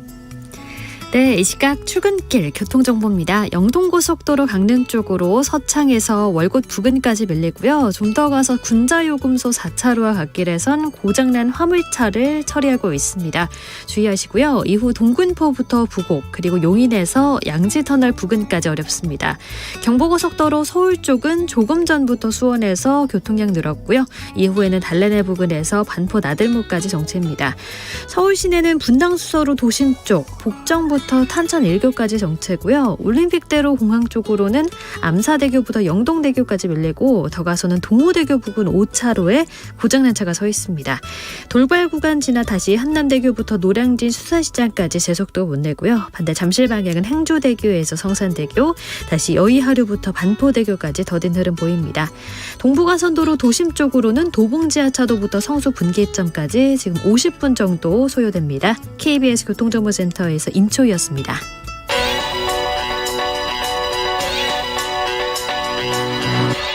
네, 이 시각 출근길 교통정보입니다. 영동고속도로 강릉 쪽으로 서창에서 월곶 부근까지 밀리고요. 좀 더 가서 군자요금소 4차로와 갓길에선 고장난 화물차를 처리하고 있습니다. 주의하시고요. 이후 동군포부터 부곡 그리고 용인에서 양지터널 부근까지 어렵습니다. 경부고속도로 서울 쪽은 조금 전부터 수원에서 교통량 늘었고요. 이후에는 달래내 부근에서 반포 나들목까지 정체입니다. 서울 시내는 분당수서로 도심 쪽, 복정부터 탄천 1교까지 정체고요. 올림픽대로 공항 쪽으로는 암사대교부터 영동대교까지 밀리고 더 가서는 동호대교 부근 5차로에 고장난 차가 서 있습니다. 돌발 구간 지나 다시 한남대교부터 노량진 수사시장까지 제속도 못 내고요. 반대 잠실 방향은 행주대교에서 성산대교, 다시 여의하류부터 반포대교까지 더딘 흐름 보입니다. 동부가선도로 도심 쪽으로는 도봉지하차도부터 성수 분기점까지 지금 50분 정도 소요됩니다. KBS 교통정보센터에서 임초희 였습니다.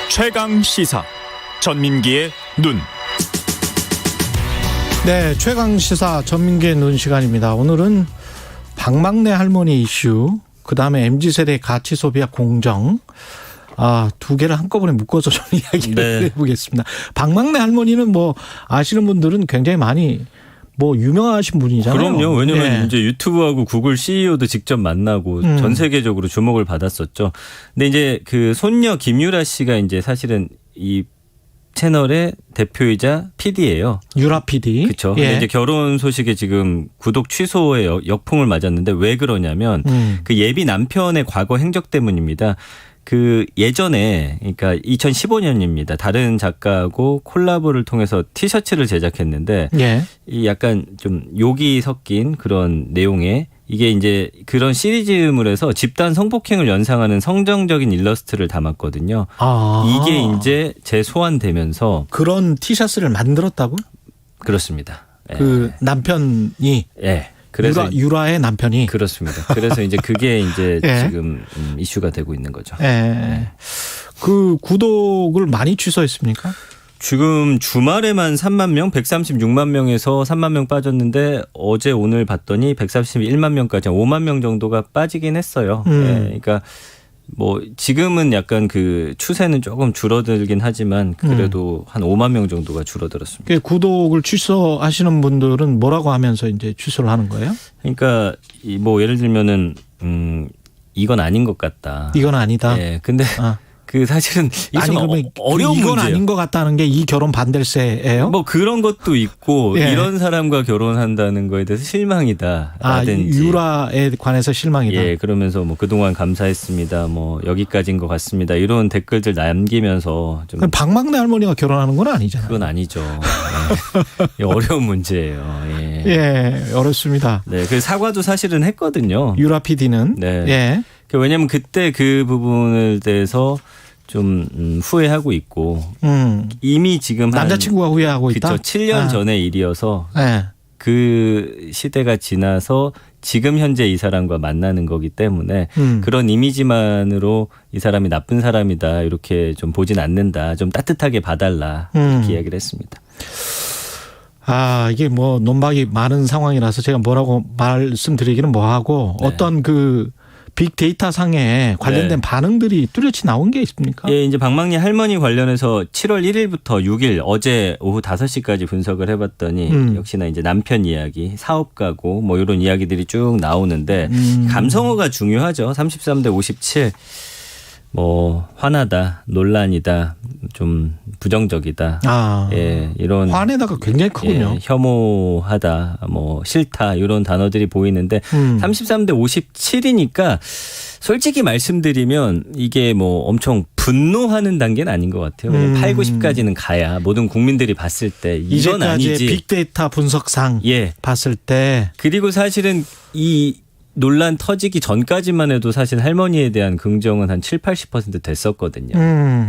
최강 시사 전민기의 눈. 네, 최강시사 전민기의 눈 시간입니다. 오늘은 박막내 할머니 이슈, 그다음에 MZ세대의 가치 소비와 공정, 두 개를 한꺼번에 묶어서 좀 이야기를 해보겠습니다. 박막내 할머니는 뭐 아시는 분들은 굉장히 많이 유명하신 분이잖아요. 그럼요. 왜냐하면 네. 이제 유튜브하고 구글 CEO도 직접 만나고 전 세계적으로 주목을 받았었죠. 근데 이제 그 손녀 김유라 씨가 이제 사실은 이 채널의 대표이자 PD예요. 유라 PD. 그렇죠. 예. 근데 이제 결혼 소식에 지금 구독 취소에 역풍을 맞았는데 왜 그러냐면 그 예비 남편의 과거 행적 때문입니다. 그 예전에 그러니까 2015년입니다. 다른 작가하고 콜라보를 통해서 티셔츠를 제작했는데 예. 이 약간 좀 욕이 섞인 그런 내용에 이게 이제 그런 시리즈물에서 집단 성폭행을 연상하는 성정적인 일러스트를 담았거든요. 이게 이제 재소환되면서 그런 티셔츠를 만들었다고? 그렇습니다. 그 남편이. 예. 그래서 유라의 남편이. 그렇습니다. 그래서 이제 그게 이제 예. 지금 이슈가 되고 있는 거죠. 예. 그 구독을 많이 취소했습니까? 지금 주말에만 3만 명, 136만 명에서 3만 명 빠졌는데 어제 오늘 봤더니 131만 명까지 5만 명 정도가 빠지긴 했어요. 예. 그러니까 뭐 지금은 약간 그 추세는 조금 줄어들긴 하지만 그래도 한 5만 명 정도가 줄어들었습니다. 구독을 취소하시는 분들은 뭐라고 하면서 이제 취소를 하는 거예요? 그러니까 뭐 예를 들면은 이건 아닌 것 같다. 이건 아니다. 예. 근데 그 사실은 이게 아니 좀 그러면 어려운 이건 문제예요. 아닌 것 같다는 게 이 결혼 반댈세예요? 뭐 그런 것도 있고 예. 이런 사람과 결혼한다는 거에 대해서 실망이다라든지. 아, 유라에 관해서 실망이다. 예, 그러면서 뭐 그동안 감사했습니다. 뭐 여기까지인 것 같습니다. 이런 댓글들 남기면서 좀 그럼 박막내 할머니가 결혼하는 건 아니잖아요. 그건 아니죠. 예. 어려운 문제예요. 예. 예, 어렵습니다. 네, 그 사과도 사실은 했거든요. 유라 PD는 네. 예. 왜냐하면 그때 그 부분에 대해서 좀 후회하고 있고 이미 지금 남자친구가 후회하고 있다. 그렇죠. 7년 전의 일이어서 예. 그 시대가 지나서 지금 현재 이 사람과 만나는 거기 때문에 그런 이미지만으로 이 사람이 나쁜 사람이다 이렇게 좀 보진 않는다. 좀 따뜻하게 봐달라 이렇게 이야기를 했습니다. 아, 이게 뭐 논박이 많은 상황이라서 제가 뭐라고 말씀드리기는 뭐하고 네. 어떤 그 빅데이터 상에 관련된 네. 반응들이 뚜렷이 나온 게 있습니까? 예, 이제 박막리 할머니 관련해서 7월 1일부터 6일 어제 오후 5시까지 분석을 해봤더니 역시나 이제 남편 이야기, 사업 가구 뭐 이런 이야기들이 쭉 나오는데 감성어가 중요하죠. 33대 57. 뭐 화나다, 논란이다, 좀 부정적이다. 아, 예, 이런 화내다가 굉장히 크군요. 예, 혐오하다, 뭐 싫다 이런 단어들이 보이는데 33대 57이니까 솔직히 말씀드리면 이게 뭐 엄청 분노하는 단계는 아닌 것 같아요. 왜냐면 8, 90까지는 가야 모든 국민들이 봤을 때 이건 이제까지의 아니지. 빅데이터 분석상 예. 봤을 때 그리고 사실은 이 논란 터지기 전까지만 해도 사실 할머니에 대한 긍정은 한 7, 80% 됐었거든요.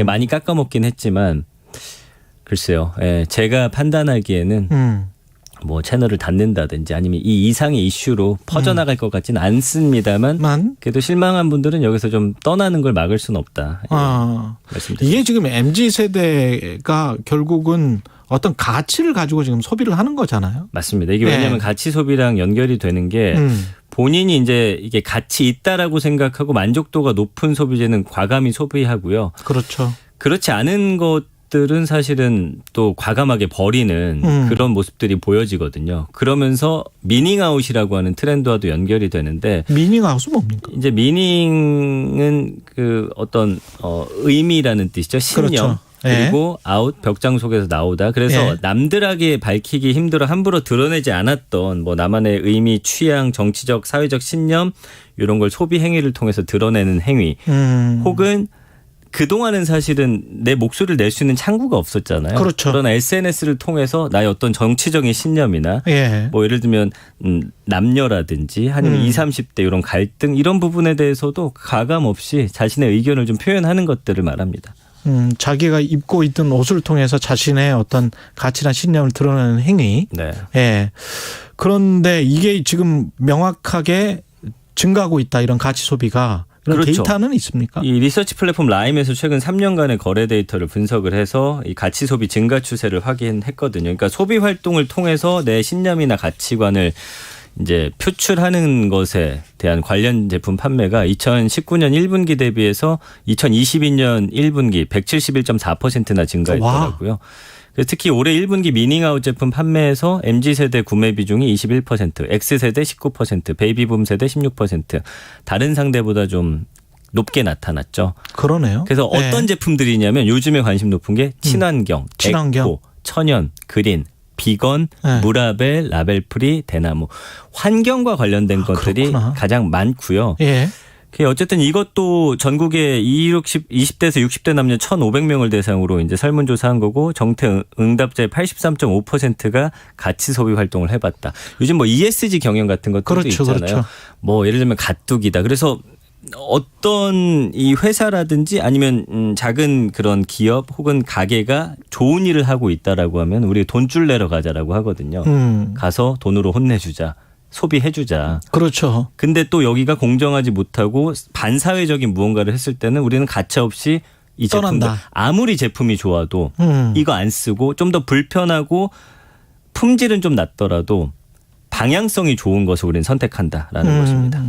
많이 깎아먹긴 했지만 글쎄요. 예, 제가 판단하기에는 뭐 채널을 닫는다든지 아니면 이 이상의 이슈로 퍼져나갈 것 같지는 않습니다만 그래도 실망한 분들은 여기서 좀 떠나는 걸 막을 수는 없다. 예, 말씀드립니다. 이게 지금 MZ세대가 결국은 어떤 가치를 가지고 지금 소비를 하는 거잖아요. 맞습니다. 이게 네. 왜냐하면 가치 소비랑 연결이 되는 게 본인이 이제 이게 가치 있다라고 생각하고 만족도가 높은 소비재는 과감히 소비하고요. 그렇죠. 그렇지 않은 것들은 사실은 또 과감하게 버리는 그런 모습들이 보여지거든요. 그러면서 미닝아웃이라고 하는 트렌드와도 연결이 되는데 미닝아웃은 뭡니까? 이제 미닝은 그 어떤 의미라는 뜻이죠. 신념. 그렇죠. 그리고 아웃 벽장 속에서 나오다. 그래서 남들에게 밝히기 힘들어 함부로 드러내지 않았던 뭐 나만의 의미, 취향, 정치적, 사회적 신념 이런 걸 소비 행위를 통해서 드러내는 행위. 혹은 그동안은 사실은 내 목소리를 낼 수 있는 창구가 없었잖아요. 그렇죠. 그러나 SNS를 통해서 나의 어떤 정치적인 신념이나 뭐 예를 들면 남녀라든지 아니면 20, 30대 이런 갈등 이런 부분에 대해서도 가감 없이 자신의 의견을 좀 표현하는 것들을 말합니다. 자기가 입고 있던 옷을 통해서 자신의 어떤 가치나 신념을 드러내는 행위. 네. 예. 그런데 이게 지금 명확하게 증가하고 있다. 이런 가치 소비가. 그런 그렇죠. 데이터는 있습니까? 이 리서치 플랫폼 라임에서 최근 3년간의 거래 데이터를 분석을 해서 이 가치 소비 증가 추세를 확인했거든요. 그러니까 소비 활동을 통해서 내 신념이나 가치관을 이제 표출하는 것에 대한 관련 제품 판매가 2019년 1분기 대비해서 2022년 1분기 171.4%나 증가했더라고요. 그래서 특히 올해 1분기 미닝아웃 제품 판매에서 MZ세대 구매 비중이 21%, X세대 19%, 베이비붐 세대 16%, 다른 상대보다 좀 높게 나타났죠. 그러네요. 그래서 어떤 제품들이냐면 요즘에 관심 높은 게 친환경, 에코, 천연, 그린, 비건, 무라벨, 라벨프리, 대나무 환경과 관련된 것들이 그렇구나. 가장 많고요. 예. 어쨌든 이것도 전국의 20대에서 60대 남녀 1,500명을 대상으로 이제 설문조사한 거고 정태 응답자의 83.5%가 가치 소비 활동을 해봤다. 요즘 뭐 ESG 경영 같은 것들도 그렇죠, 있잖아요. 그렇죠. 뭐 예를 들면 가뚝이다. 그래서 어떤 이 회사라든지 아니면 작은 그런 기업 혹은 가게가 좋은 일을 하고 있다라고 하면 우리 돈줄 내러 가자라고 하거든요. 가서 돈으로 혼내주자. 소비해주자. 그렇죠. 근데 또 여기가 공정하지 못하고 반사회적인 무언가를 했을 때는 우리는 가차없이 이 제품도 아무리 제품이 좋아도 이거 안 쓰고 좀 더 불편하고 품질은 좀 낮더라도 방향성이 좋은 것을 우리는 선택한다라는 것입니다.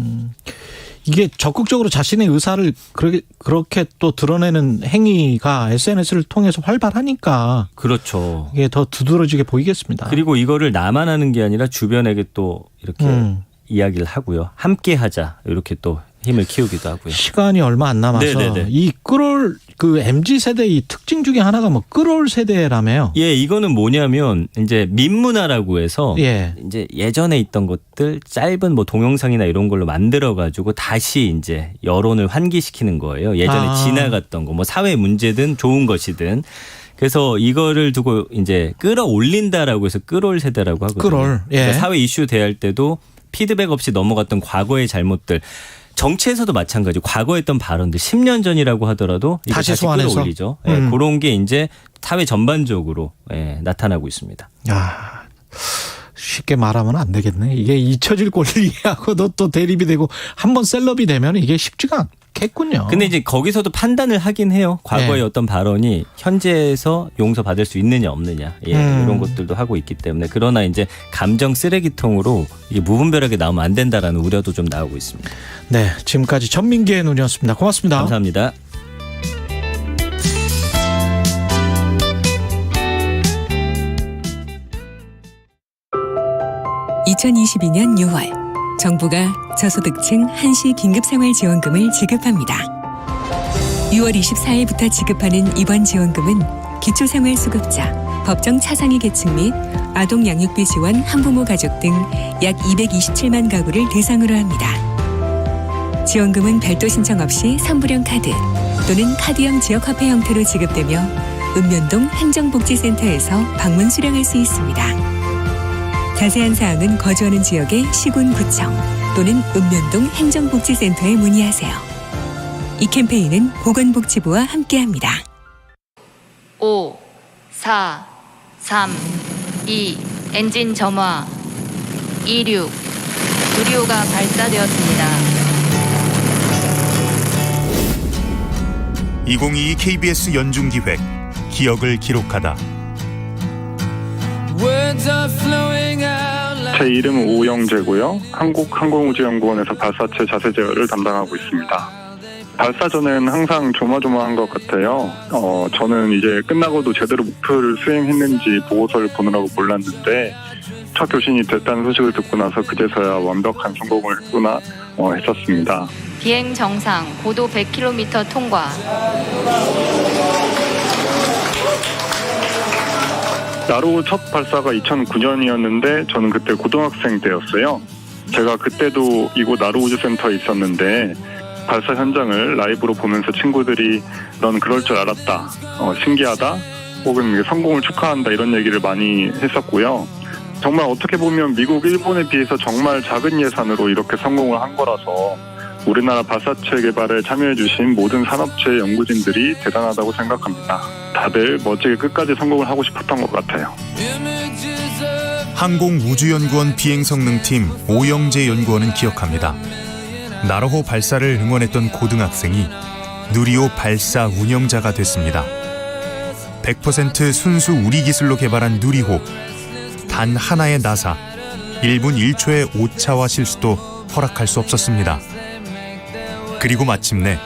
이게 적극적으로 자신의 의사를 그렇게 또 드러내는 행위가 SNS를 통해서 활발하니까 그렇죠. 이게 더 두드러지게 보이겠습니다. 그리고 이거를 나만 하는 게 아니라 주변에게 또 이렇게 이야기를 하고요. 함께 하자 이렇게 또 힘을 키우기도 하고요. 시간이 얼마 안 남아서 네네네. 이 끌어올 그 MZ 세대의 특징 중에 하나가 뭐 끌어올 세대라며요. 예, 이거는 뭐냐면 이제 민문화라고 해서 예. 이제 예전에 있던 것들 짧은 뭐 동영상이나 이런 걸로 만들어 가지고 다시 이제 여론을 환기시키는 거예요. 예전에 지나갔던 거 뭐 사회 문제든 좋은 것이든. 그래서 이거를 두고 이제 끌어올린다라고 해서 끌어올 세대라고 하거든요. 끌어올. 예. 그러니까 사회 이슈 대할 때도 피드백 없이 넘어갔던 과거의 잘못들. 정치에서도 마찬가지. 과거에 했던 발언들 10년 전이라고 하더라도 이거 다시 다시 소환해서? 끌어올리죠. 예, 그런 게 이제 사회 전반적으로 나타나고 있습니다. 야, 쉽게 말하면 안 되겠네. 이게 잊혀질 권리하고도 또 대립이 되고 한번 셀럽이 되면 이게 쉽지가 않겠군요. 근데 이제 거기서도 판단을 하긴 해요. 과거의 어떤 발언이 현재에서 용서받을 수 있느냐 없느냐 이런 것들도 하고 있기 때문에 그러나 이제 감정 쓰레기통으로 이게 무분별하게 나오면 안 된다라는 우려도 좀 나오고 있습니다. 네, 지금까지 전민기의 눈이었습니다. 고맙습니다. 감사합니다. (2022년 6월) 정부가 저소득층 한시 긴급생활지원금을 지급합니다. 6월 24일부터 지급하는 이번 지원금은 기초생활수급자, 법정 차상위 계층 및 아동 양육비 지원 한부모 가족 등 약 227만 가구를 대상으로 합니다. 지원금은 별도 신청 없이 선불형 카드 또는 카드형 지역화폐 형태로 지급되며 읍면동 행정복지센터에서 방문 수령할 수 있습니다. 자세한 사항은 거주하는 지역의 시군구청 또는 읍면동 행정복지센터에 문의하세요. 이 캠페인은 보건복지부와 함께합니다. 5, 4, 3, 2, 엔진 점화. 26, 누리호가 발사되었습니다. 2022 KBS 연중기획 기억을 기록하다. 제 이름은 오영재고요. 한국항공우주연구원에서 발사체 자세 제어를 담당하고 있습니다. 발사 전에는 항상 조마조마한 것 같아요. 저는 이제 끝나고도 제대로 목표를 수행했는지 보고서를 보느라고 몰랐는데 첫 교신이 됐다는 소식을 듣고 나서 그제서야 완벽한 성공을 했구나 했었습니다. 비행 정상, 고도 100km 통과. 나로 첫 발사가 2009년이었는데 저는 그때 고등학생 때였어요. 제가 그때도 이곳 나로우주센터에 있었는데 발사 현장을 라이브로 보면서 친구들이 넌 그럴 줄 알았다, 신기하다, 혹은 성공을 축하한다 이런 얘기를 많이 했었고요. 정말 어떻게 보면 미국, 일본에 비해서 정말 작은 예산으로 이렇게 성공을 한 거라서 우리나라 발사체 개발에 참여해주신 모든 산업체 연구진들이 대단하다고 생각합니다. 다들 멋지게 끝까지 성공을 하고 싶었던 것 같아요. 항공우주연구원 비행성능팀 오영재 연구원은 기억합니다. 나로호 발사를 응원했던 고등학생이 누리호 발사 운영자가 됐습니다. 100% 순수 우리 기술로 개발한 누리호. 단 하나의 나사, 1분 1초의 오차와 실수도 허락할 수 없었습니다. 그리고 마침내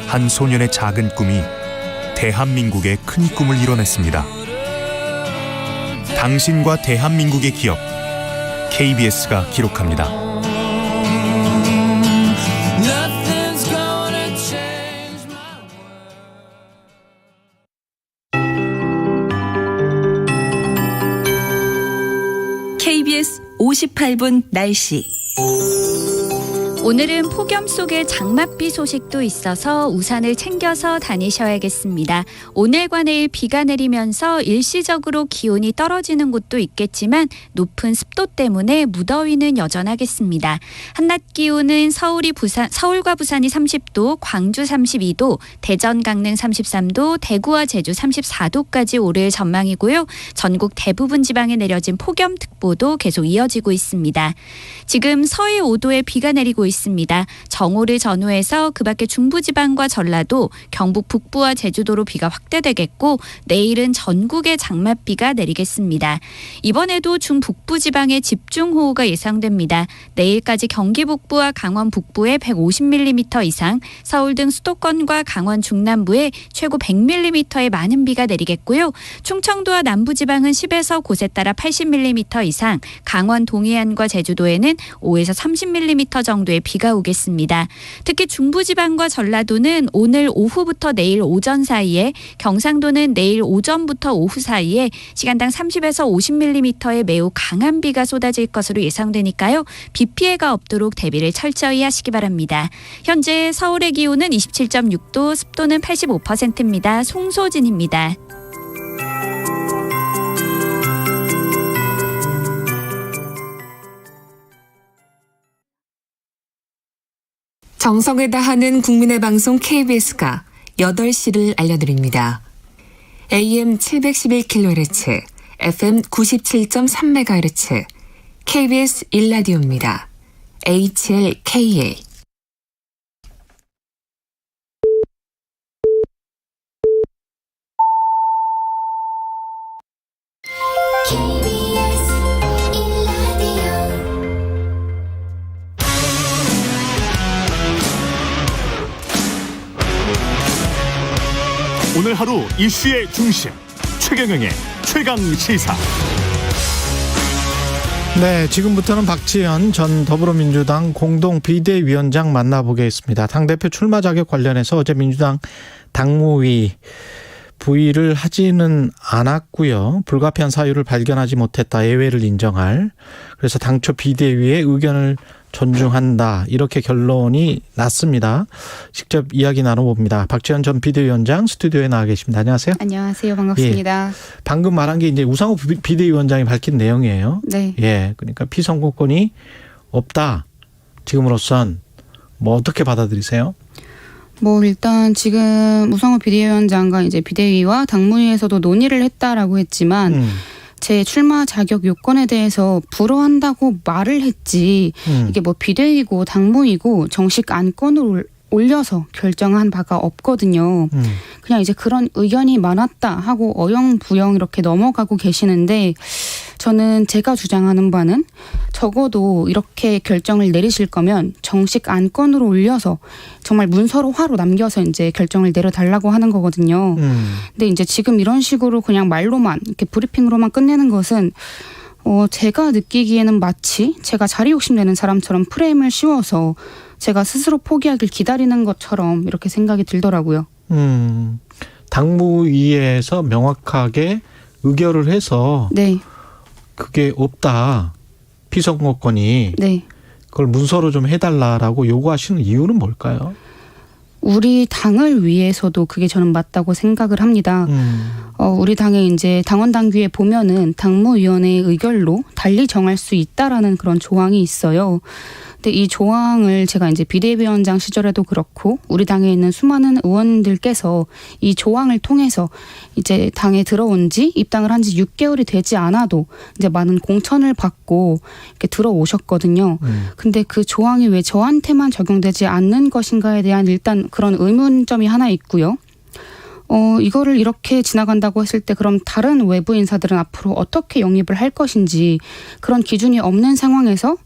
한 소년의 작은 꿈이 대한민국의 큰 꿈을 이뤄냈습니다. 당신과 대한민국의 기억, KBS가 기록합니다. KBS 58분 날씨. 오늘은 폭염 속에 장맛비 소식도 있어서 우산을 챙겨서 다니셔야겠습니다. 오늘과 내일 비가 내리면서 일시적으로 기온이 떨어지는 곳도 있겠지만 높은 습도 때문에 무더위는 여전하겠습니다. 한낮 기온은 서울과 부산이 30도, 광주 32도, 대전, 강릉 33도, 대구와 제주 34도까지 오를 전망이고요. 전국 대부분 지방에 내려진 폭염특보도 계속 이어지고 있습니다. 지금 서해 5도에 비가 내리고 있습니다. 정오를 전후해서 그 밖에 중부지방과 전라도, 경북 북부와 제주도로 비가 확대되겠고 내일은 전국에 장맛비가 내리겠습니다. 이번에도 중북부 지방에 집중호우가 예상됩니다. 내일까지 경기 북부와 강원 북부에 150mm 이상, 서울 등 수도권과 강원 중남부에 최고 100mm의 많은 비가 내리겠고요. 충청도와 남부지방은 10에서 곳에 따라 80mm 이상, 강원 동해안과 제주도에는 5에서 30mm 정도의 비가 오겠습니다. 특히 중부지방과 전라도는 오늘 오후부터 내일 오전 사이에, 경상도는 내일 오전부터 오후 사이에 시간당 30에서 50mm의 매우 강한 비가 쏟아질 것으로 예상되니까요. 비 피해가 없도록 대비를 철저히 하시기 바랍니다. 현재 서울의 기온은 27.6도, 습도는 85%입니다. 송소진입니다. 정성을 다하는 국민의 방송 KBS가 8시를 알려드립니다. AM 711kHz, FM 97.3MHz, KBS 1라디오입니다. HLKA. 오늘 하루 이슈의 중심 최경영의 최강 시사. 네, 지금부터는 박지원 전 더불어민주당 공동 비대위원장 만나보겠습니다. 당대표 출마 자격 관련해서 어제 민주당 당무위 부의를 하지는 않았고요. 불가피한 사유를 발견하지 못했다, 예외를 인정할. 그래서 당초 비대위의 의견을 존중한다, 이렇게 결론이 났습니다. 직접 이야기 나눠봅니다. 박지원 전 비대위원장 스튜디오에 나와 계십니다. 안녕하세요. 안녕하세요. 반갑습니다. 예, 방금 말한 게 이제 우상호 비대위원장이 밝힌 내용이에요. 네. 예, 그러니까 피선거권이 없다, 지금으로선. 뭐 어떻게 받아들이세요? 뭐 일단 지금 우상호 비대위원장과 이제 비대위와 당무위에서도 논의를 했다라고 했지만 제 출마 자격 요건에 대해서 불허한다고 말을 했지, 이게 뭐 비대위고 당무위고 정식 안건을 올려서 결정한 바가 없거든요. 그냥 이제 그런 의견이 많았다 하고 어영부영 이렇게 넘어가고 계시는데, 저는 제가 주장하는 바는 적어도 이렇게 결정을 내리실 거면 정식 안건으로 올려서 정말 문서로화로 남겨서 이제 결정을 내려달라고 하는 거거든요. 근데 이제 지금 이런 식으로 그냥 말로만 이렇게 브리핑으로만 끝내는 것은 제가 느끼기에는 마치 제가 자리 욕심내는 사람처럼 프레임을 씌워서 제가 스스로 포기하길 기다리는 것처럼 이렇게 생각이 들더라고요. 당무위에서 명확하게 의결을 해서 네. 그게 없다, 피선거권이. 네. 그걸 문서로 좀 해달라라고 요구하시는 이유는 뭘까요? 우리 당을 위해서도 그게 저는 맞다고 생각을 합니다. 우리 당의 이제 당원 당규에 보면은 당무위원회의 의결로 달리 정할 수 있다라는 그런 조항이 있어요. 근데 이 조항을 제가 이제 비대위원장 시절에도 그렇고 우리 당에 있는 수많은 의원들께서 이 조항을 통해서 이제 당에 들어온 지, 입당을 한 지 6개월이 되지 않아도 이제 많은 공천을 받고 이렇게 들어오셨거든요. 근데 그 조항이 왜 저한테만 적용되지 않는 것인가에 대한 일단 그런 의문점이 하나 있고요. 이거를 이렇게 지나간다고 했을 때 그럼 다른 외부 인사들은 앞으로 어떻게 영입을 할 것인지, 그런 기준이 없는 상황에서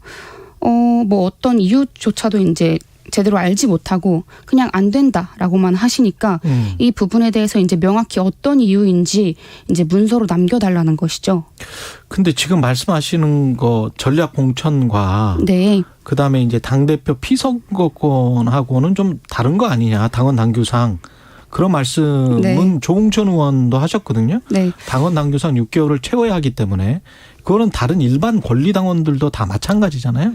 뭐 어떤 이유조차도 이제 제대로 알지 못하고 그냥 안 된다라고만 하시니까 이 부분에 대해서 이제 명확히 어떤 이유인지 이제 문서로 남겨달라는 것이죠. 근데 지금 말씀하시는 거 전략 공천과 네. 그다음에 이제 당대표 피선거권하고는 좀 다른 거 아니냐, 당원 당규상. 그런 말씀은 네. 조홍천 의원도 하셨거든요. 네. 당원 당규상 6개월을 채워야 하기 때문에 그거는 다른 일반 권리당원들도 다 마찬가지잖아요.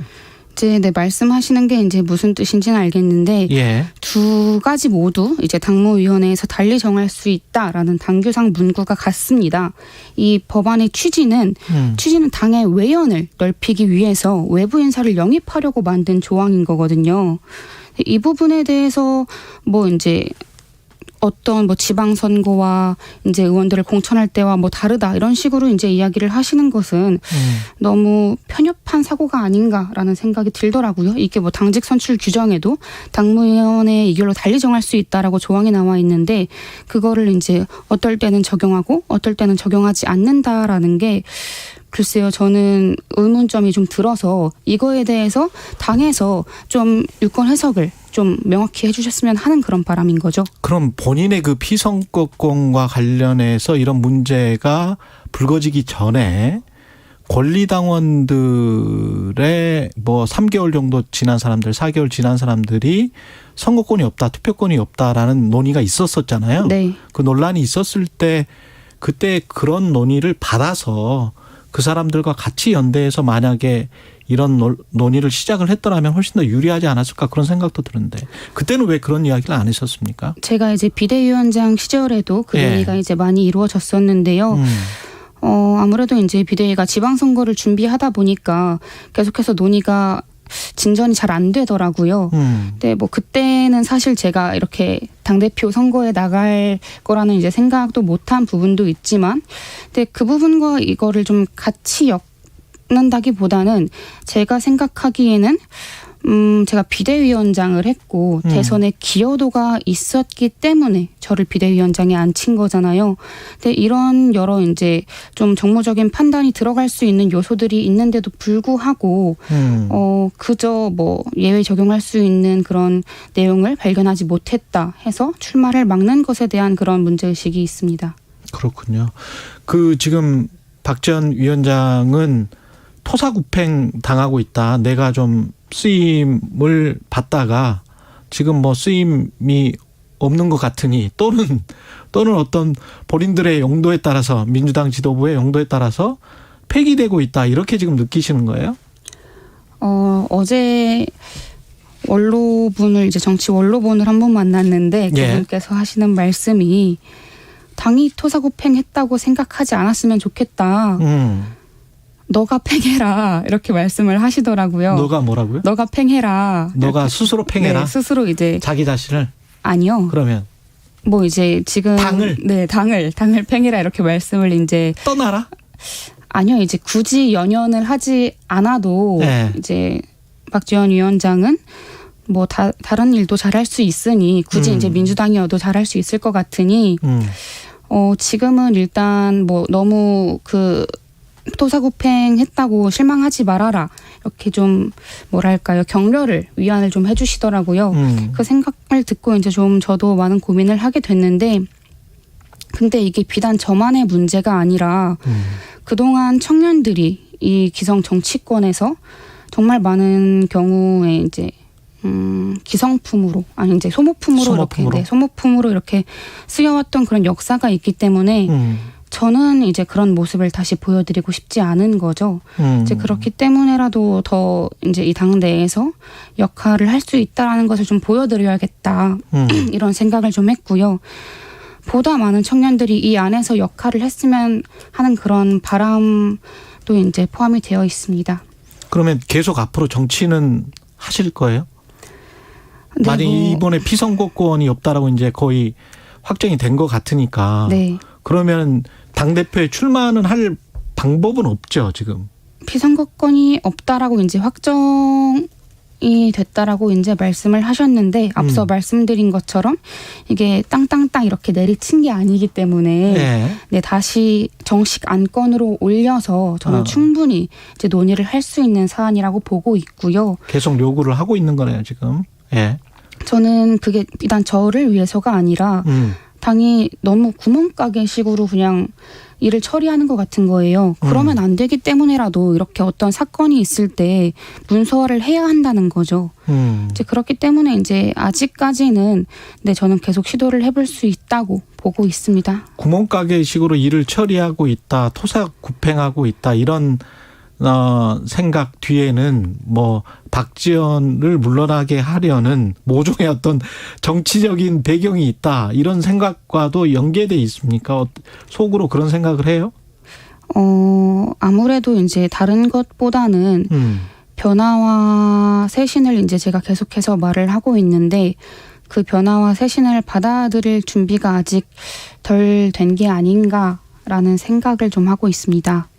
이제 네, 말씀하시는 게 이제 무슨 뜻인지는 알겠는데 예. 두 가지 모두 이제 당무위원회에서 달리 정할 수 있다라는 당규상 문구가 같습니다. 이 법안의 취지는 당의 외연을 넓히기 위해서 외부 인사를 영입하려고 만든 조항인 거거든요. 이 부분에 대해서 뭐 이제 어떤 뭐 지방선거와 이제 의원들을 공천할 때와 뭐 다르다 이런 식으로 이제 이야기를 하시는 것은 너무 편협한 사고가 아닌가라는 생각이 들더라고요. 이게 뭐 당직 선출 규정에도 당무위원회 의결로 달리 정할 수 있다라고 조항이 나와 있는데 그거를 이제 어떨 때는 적용하고 어떨 때는 적용하지 않는다라는 게 글쎄요, 저는 의문점이 좀 들어서 이거에 대해서 당에서 좀 유권 해석을 좀 명확히 해주셨으면 하는 그런 바람인 거죠. 그럼 본인의 그 피선거권과 관련해서 이런 문제가 불거지기 전에 권리당원들의 뭐 3개월 정도 지난 사람들, 4개월 지난 사람들이 선거권이 없다, 투표권이 없다라는 논의가 있었었잖아요. 네. 그 논란이 있었을 때 그때 그런 논의를 받아서 그 사람들과 같이 연대해서 만약에 이런 논의를 시작을 했더라면 훨씬 더 유리하지 않았을까 그런 생각도 드는데 그때는 왜 그런 이야기를 안 했었습니까? 제가 이제 비대위원장 시절에도 그 논의가 이제 많이 이루어졌었는데요. 아무래도 이제 비대위가 지방선거를 준비하다 보니까 계속해서 논의가 진전이 잘 안 되더라고요. 근데 뭐 그때는 사실 제가 이렇게 당대표 선거에 나갈 거라는 이제 생각도 못한 부분도 있지만, 근데 그 부분과 이거를 좀 같이 엮는다기보다는 제가 생각하기에는 제가 비대위원장을 했고 대선에 기여도가 있었기 때문에 저를 비대위원장에 앉힌 거잖아요. 근데 이런 여러 이제 좀 정무적인 판단이 들어갈 수 있는 요소들이 있는데도 불구하고 그저 뭐 예외 적용할 수 있는 그런 내용을 발견하지 못했다 해서 출마를 막는 것에 대한 그런 문제의식이 있습니다. 그렇군요. 그 지금 박지원 위원장은 토사구팽 당하고 있다. 내가 좀 쓰임을 받다가 지금 뭐 쓰임이 없는 것 같으니 또는 어떤 본인들의 용도에 따라서 민주당 지도부의 용도에 따라서 폐기되고 있다. 이렇게 지금 느끼시는 거예요? 어제 원로분을 이제 정치 원로분을 한번 만났는데 그분께서 하시는 말씀이 당이 토사구팽했다고 생각하지 않았으면 좋겠다. 너가 팽해라 이렇게 말씀을 하시더라고요. 너가 뭐라고요? 너가 팽해라. 너가 스스로 팽해라. 네, 스스로 이제 자기 자신을. 아니요. 그러면 뭐 이제 지금 당을 팽해라 이렇게 말씀을 이제 떠나라. 아니요, 이제 굳이 연연을 하지 않아도 이제 박지원 위원장은 뭐 다른 일도 잘할 수 있으니 굳이 이제 민주당이어도 잘할 수 있을 것 같으니 지금은 일단 뭐 너무 그 토사구팽했다고 실망하지 말아라 이렇게 좀 뭐랄까요 격려를 위안을 좀 해주시더라고요. 그 생각을 듣고 이제 좀 저도 많은 고민을 하게 됐는데 근데 이게 비단 저만의 문제가 아니라 그동안 청년들이 이 기성 정치권에서 정말 많은 경우에 이제 기성품으로 아니 이제 소모품으로 이렇게 쓰여왔던 그런 역사가 있기 때문에 저는 이제 그런 모습을 다시 보여드리고 싶지 않은 거죠. 이제 그렇기 때문에라도 더 이제 이 당 내에서 역할을 할 수 있다라는 것을 좀 보여드려야겠다 이런 생각을 좀 했고요. 보다 많은 청년들이 이 안에서 역할을 했으면 하는 그런 바람도 이제 포함이 되어 있습니다. 그러면 계속 앞으로 정치는 하실 거예요? 네, 만약 이번에 피선거권이 없다라고 이제 거의 확정이 된 것 같으니까. 네. 그러면 당대표에 출마는 할 방법은 없죠, 지금. 피선거권이 없다라고 이제 확정이 됐다라고 이제 말씀을 하셨는데 앞서 말씀드린 것처럼 이게 땅땅땅 이렇게 내리친 게 아니기 때문에 다시 정식 안건으로 올려서 저는 충분히 이제 논의를 할 수 있는 사안이라고 보고 있고요. 계속 요구를 하고 있는 거네요, 지금. 저는 그게 일단 저를 위해서가 아니라 당이 너무 구멍가게식으로 그냥 일을 처리하는 것 같은 거예요. 그러면 안 되기 때문에라도 이렇게 어떤 사건이 있을 때 문서화를 해야 한다는 거죠. 이제 그렇기 때문에 이제 아직까지는 저는 계속 시도를 해볼 수 있다고 보고 있습니다. 구멍가게식으로 일을 처리하고 있다, 토사구팽하고 있다 이런 생각 뒤에는 뭐 박지원을 물러나게 하려는 모종의 어떤 정치적인 배경이 있다 이런 생각과도 연계돼 있습니까? 속으로 그런 생각을 해요? 아무래도 이제 다른 것보다는 변화와 쇄신을 이제 제가 계속해서 말을 하고 있는데 그 변화와 쇄신을 받아들일 준비가 아직 덜 된 게 아닌가라는 생각을 좀 하고 있습니다.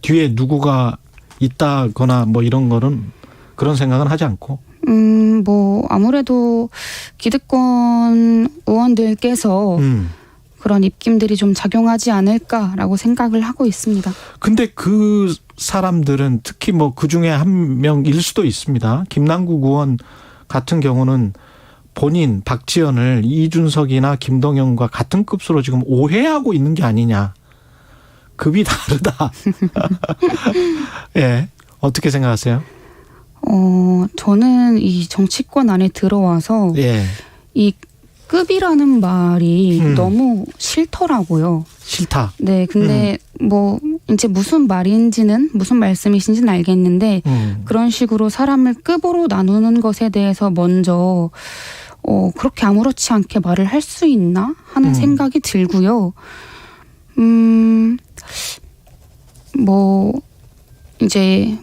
뒤에 누구가 있다거나 뭐 이런 거는 그런 생각은 하지 않고? 뭐 아무래도 기득권 의원들께서 그런 입김들이 좀 작용하지 않을까라고 생각을 하고 있습니다. 근데 그 사람들은 특히 뭐 그중에 한 명일 수도 있습니다. 김남국 의원 같은 경우는 본인 박지원을 이준석이나 김동연과 같은 급수로 지금 오해하고 있는 게 아니냐. 급이 다르다. 예. 어떻게 생각하세요? 저는 이 정치권 안에 들어와서 예. 이 급이라는 말이 너무 싫더라고요. 싫다. 네, 근데 뭐 이제 무슨 말인지는 무슨 말씀이신지는 알겠는데 그런 식으로 사람을 급으로 나누는 것에 대해서 먼저 그렇게 아무렇지 않게 말을 할 수 있나 하는 생각이 들고요. 뭐 이제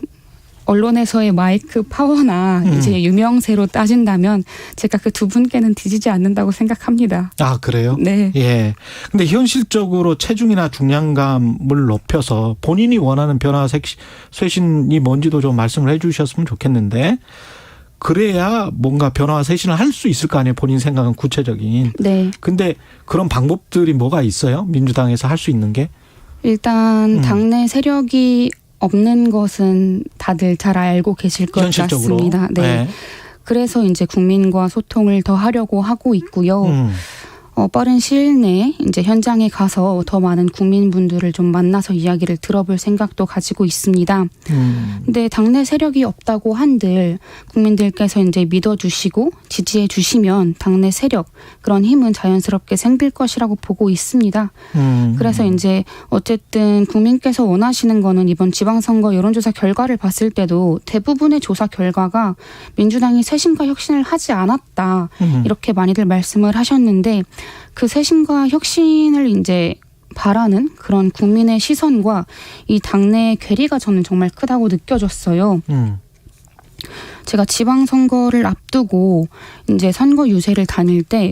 언론에서의 마이크 파워나 이제 유명세로 따진다면 제가 그 두 분께는 뒤지지 않는다고 생각합니다. 아, 그래요? 네. 예. 근데 현실적으로 체중이나 중량감을 높여서 본인이 원하는 변화 쇄신이 뭔지도 좀 말씀을 해 주셨으면 좋겠는데 그래야 뭔가 변화와 쇄신을 할 수 있을 거 아니에요. 본인 생각은 구체적인. 네. 근데 그런 방법들이 뭐가 있어요? 민주당에서 할 수 있는 게? 일단 당내 세력이 없는 것은 다들 잘 알고 계실 것 현실적으로. 같습니다. 네. 네. 그래서 이제 국민과 소통을 더 하려고 하고 있고요. 빠른 시일 내에 이제 현장에 가서 더 많은 국민분들을 좀 만나서 이야기를 들어볼 생각도 가지고 있습니다. 근데 당내 세력이 없다고 한들 국민들께서 이제 믿어주시고 지지해 주시면 당내 세력 그런 힘은 자연스럽게 생길 것이라고 보고 있습니다. 그래서 이제 어쨌든 국민께서 원하시는 거는 이번 지방선거 여론조사 결과를 봤을 때도 대부분의 조사 결과가 민주당이 쇄신과 혁신을 하지 않았다 이렇게 많이들 말씀을 하셨는데 그 쇄신과 혁신을 이제 바라는 그런 국민의 시선과 이 당내의 괴리가 저는 정말 크다고 느껴졌어요. 제가 지방선거를 앞두고 이제 선거 유세를 다닐 때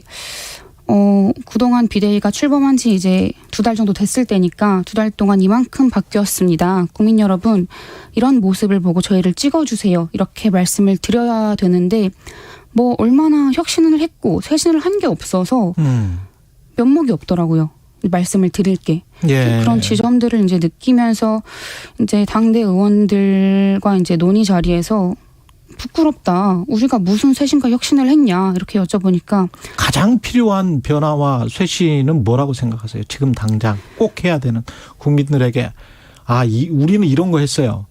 그동안 비대위가 출범한 지 이제 2달 정도 됐을 때니까 2달 동안 이만큼 바뀌었습니다. 국민 여러분, 이런 모습을 보고 저희를 찍어주세요. 이렇게 말씀을 드려야 되는데 뭐 얼마나 혁신을 했고 쇄신을 한 게 없어서 면목이 없더라고요. 말씀을 드릴 게. 예. 그런 지점들을 이제 느끼면서 이제 당대 의원들과 이제 논의 자리에서 부끄럽다. 우리가 무슨 쇄신과 혁신을 했냐 이렇게 여쭤보니까 가장 필요한 변화와 쇄신은 뭐라고 생각하세요? 지금 당장 꼭 해야 되는 국민들에게 우리는 이런 거 했어요.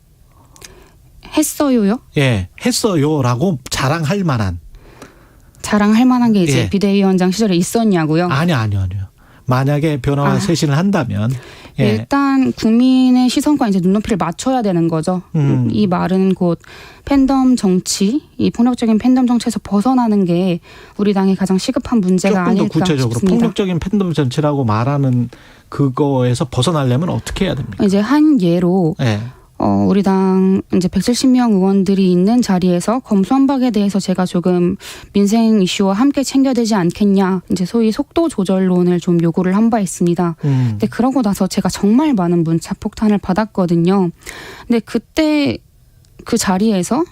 했어요요? 예, 했어요라고 자랑할 만한 게 이제 예. 비대위원장 시절에 있었냐고요? 아니요. 만약에 변화와 쇄신을 한다면 예. 일단 국민의 시선과 이제 눈높이를 맞춰야 되는 거죠. 이 말은 곧 팬덤 정치, 이 폭력적인 팬덤 정치에서 벗어나는 게 우리 당의 가장 시급한 문제가 조금 아닐까 더 구체적으로 싶습니다. 폭력적인 팬덤 정치라고 말하는 그거에서 벗어나려면 어떻게 해야 됩니까? 이제 한 예로 예. 우리 당 이제 170명 의원들이 있는 자리에서 검수완박에 대해서 제가 조금 민생 이슈와 함께 챙겨야 되지 않겠냐, 이제 소위 속도 조절론을 좀 요구를 한 바 있습니다. 근데 그러고 나서 제가 정말 많은 문자 폭탄을 받았거든요. 근데 그때 그 자리에서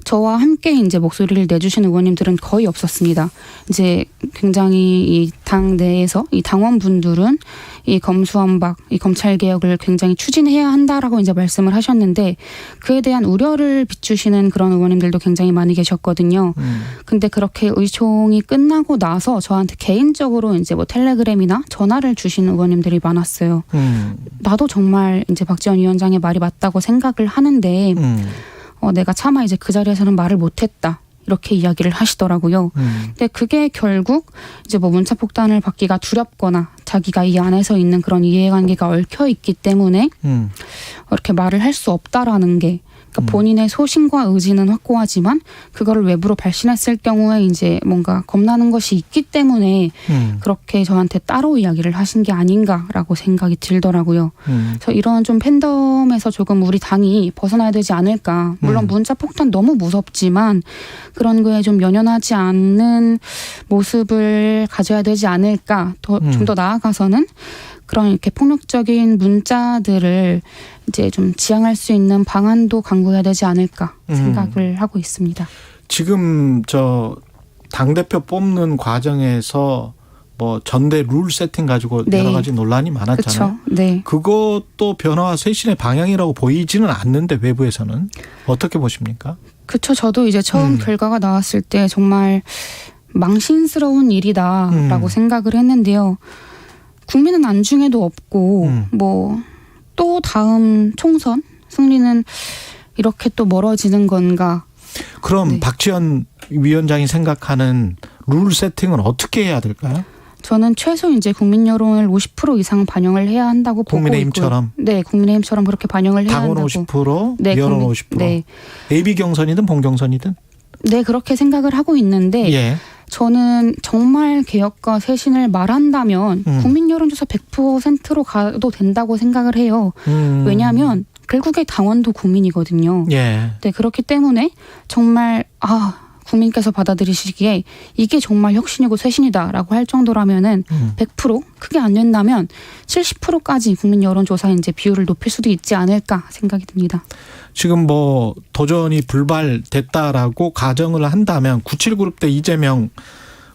저와 함께 이제 목소리를 내주신 의원님들은 거의 없었습니다. 이제 굉장히 이 당 내에서 이 당원분들은 이 검수완박, 이 검찰 개혁을 굉장히 추진해야 한다라고 이제 말씀을 하셨는데 그에 대한 우려를 비추시는 그런 의원님들도 굉장히 많이 계셨거든요. 근데 그렇게 의총이 끝나고 나서 저한테 개인적으로 이제 뭐 텔레그램이나 전화를 주신 의원님들이 많았어요. 나도 정말 이제 박지원 위원장의 말이 맞다고 생각을 하는데 내가 차마 이제 그 자리에서는 말을 못했다. 이렇게 이야기를 하시더라고요. 근데 그게 결국 이제 뭐 문자 폭탄을 받기가 두렵거나 자기가 이 안에서 있는 그런 이해관계가 얽혀 있기 때문에 이렇게 말을 할 수 없다라는 게, 그러니까 본인의 소신과 의지는 확고하지만 그거를 외부로 발신했을 경우에 이제 뭔가 겁나는 것이 있기 때문에 그렇게 저한테 따로 이야기를 하신 게 아닌가라고 생각이 들더라고요. 그래서 이런 좀 팬덤에서 조금 우리 당이 벗어나야 되지 않을까. 물론 문자 폭탄 너무 무섭지만 그런 거에 좀 연연하지 않는 모습을 가져야 되지 않을까. 좀 더 나아가서는 그런 이렇게 폭력적인 문자들을 이제 좀 지양할 수 있는 방안도 강구해야 되지 않을까 생각을 하고 있습니다. 지금 저 당대표 뽑는 과정에서 뭐 전대 룰 세팅 가지고 여러 가지 논란이 많았잖아요. 그쵸? 네. 그것도 변화와 쇄신의 방향이라고 보이지는 않는데 외부에서는 어떻게 보십니까? 그렇죠. 저도 이제 처음 결과가 나왔을 때 정말 망신스러운 일이다라고 생각을 했는데요. 국민은 안중에도 없고 뭐 또 다음 총선 승리는 이렇게 또 멀어지는 건가? 그럼 네. 박지원 위원장이 생각하는 룰 세팅은 어떻게 해야 될까요? 저는 최소 이제 국민 여론을 50% 이상 반영을 해야 한다고 보고 국민의힘처럼? 있고요. 네, 국민의힘처럼 그렇게 반영을 해야 당원 한다고. 50%, 네, 여론 국민- 50%. 네. AB 경선이든 본경선이든? 네, 그렇게 생각을 하고 있는데 예. 저는 정말 개혁과 쇄신을 말한다면 국민 여론조사 100%로 가도 된다고 생각을 해요. 왜냐하면 결국에 당원도 국민이거든요. 예. 네, 그렇기 때문에 정말 국민께서 받아들이시기에 이게 정말 혁신이고 쇄신이다라고 할 정도라면은 100% 크게 안 된다면 70%까지 국민 여론조사 이제 비율을 높일 수도 있지 않을까 생각이 듭니다. 지금 뭐 도전이 불발됐다라고 가정을 한다면 97그룹 때 이재명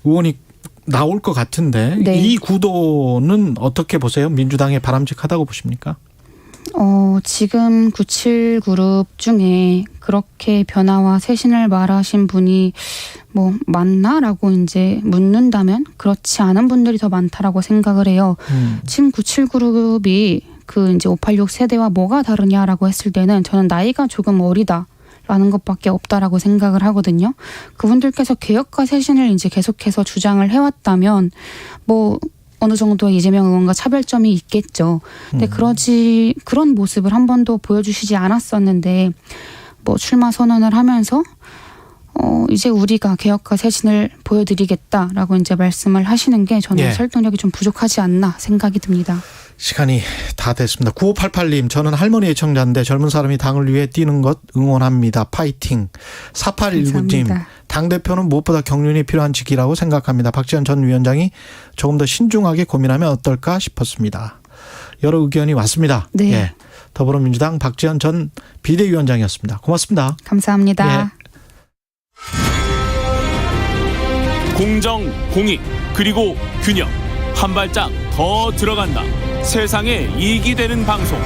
의원이 나올 것 같은데 네. 이 구도는 어떻게 보세요? 민주당에 바람직하다고 보십니까? 지금 97그룹 중에 그렇게 변화와 쇄신을 말하신 분이 뭐 맞나라고 이제 묻는다면 그렇지 않은 분들이 더 많다라고 생각을 해요. 지금 97그룹이 그 이제 586 세대와 뭐가 다르냐라고 했을 때는 저는 나이가 조금 어리다라는 것밖에 없다라고 생각을 하거든요. 그분들께서 개혁과 쇄신을 이제 계속해서 주장을 해왔다면 뭐 어느 정도 이재명 의원과 차별점이 있겠죠. 근데 그런 모습을 한 번도 보여주시지 않았었는데 뭐 출마 선언을 하면서 이제 우리가 개혁과 쇄신을 보여드리겠다라고 이제 말씀을 하시는 게 저는 예. 설득력이 좀 부족하지 않나 생각이 듭니다. 시간이 다 됐습니다. 9588님, 저는 할머니 애청자인데 젊은 사람이 당을 위해 뛰는 것 응원합니다. 파이팅. 4819님, 감사합니다. 당대표는 무엇보다 경륜이 필요한 직이라고 생각합니다. 박지원 전 위원장이 조금 더 신중하게 고민하면 어떨까 싶었습니다. 여러 의견이 왔습니다. 네. 예. 더불어민주당 박지원 전 비대위원장이었습니다. 고맙습니다. 감사합니다. 공정, 공익, 그리고 균형. 한 발짝 더 들어간다. 세상에 이익이 되는 방송.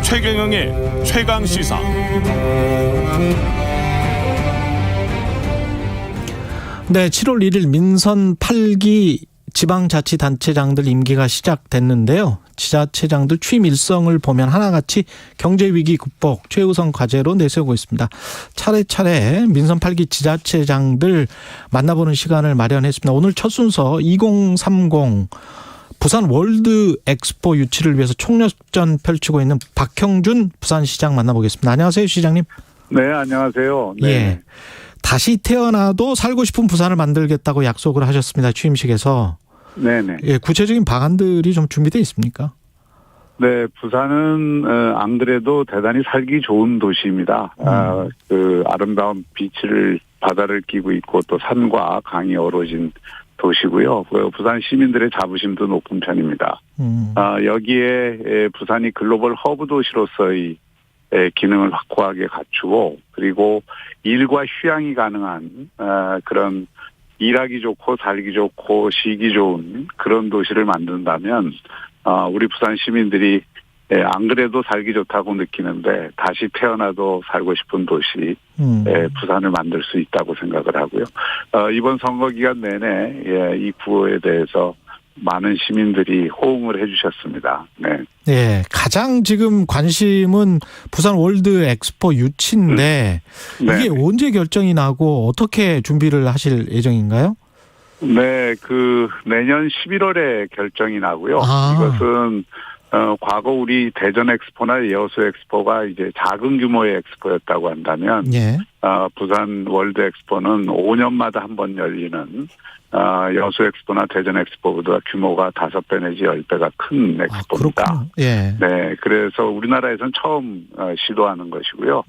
최경영의 최강 시사. 네, 7월 1일 민선 8기 지방자치단체장들 임기가 시작됐는데요. 지자체장들 취임 일성을 보면 하나같이 경제위기 극복 최우선 과제로 내세우고 있습니다. 차례차례 민선 8기 지자체장들 만나보는 시간을 마련했습니다. 오늘 첫 순서 2030 부산 월드 엑스포 유치를 위해서 총력전 펼치고 있는 박형준 부산시장 만나보겠습니다. 안녕하세요, 시장님. 네, 안녕하세요. 네. 예. 다시 태어나도 살고 싶은 부산을 만들겠다고 약속을 하셨습니다. 취임식에서. 네네. 예, 구체적인 방안들이 좀 준비되어 있습니까? 네, 부산은 안 그래도 대단히 살기 좋은 도시입니다. 그 아름다운 바다를 끼고 있고 또 산과 강이 어우러진 도시고요. 부산 시민들의 자부심도 높은 편입니다. 여기에 부산이 글로벌 허브 도시로서의 기능을 확고하게 갖추고 그리고 일과 휴양이 가능한 그런 일하기 좋고 살기 좋고 쉬기 좋은 그런 도시를 만든다면 우리 부산 시민들이 안 그래도 살기 좋다고 느끼는데 다시 태어나도 살고 싶은 도시 부산을 만들 수 있다고 생각을 하고요. 이번 선거 기간 내내 이 구호에 대해서 많은 시민들이 호응을 해주셨습니다. 네. 네, 가장 지금 관심은 부산 월드 엑스포 유치인데 이게 네. 언제 결정이 나고 어떻게 준비를 하실 예정인가요? 네, 내년 11월에 결정이 나고요. 이것은 과거 우리 대전 엑스포나 여수 엑스포가 이제 작은 규모의 엑스포였다고 한다면, 예. 부산 월드 엑스포는 5년마다 한 번 열리는 여수 엑스포나 대전 엑스포보다 규모가 5배 내지 10배가 큰 엑스포입니다. 예. 네, 그래서 우리나라에서는 처음 시도하는 것이고요.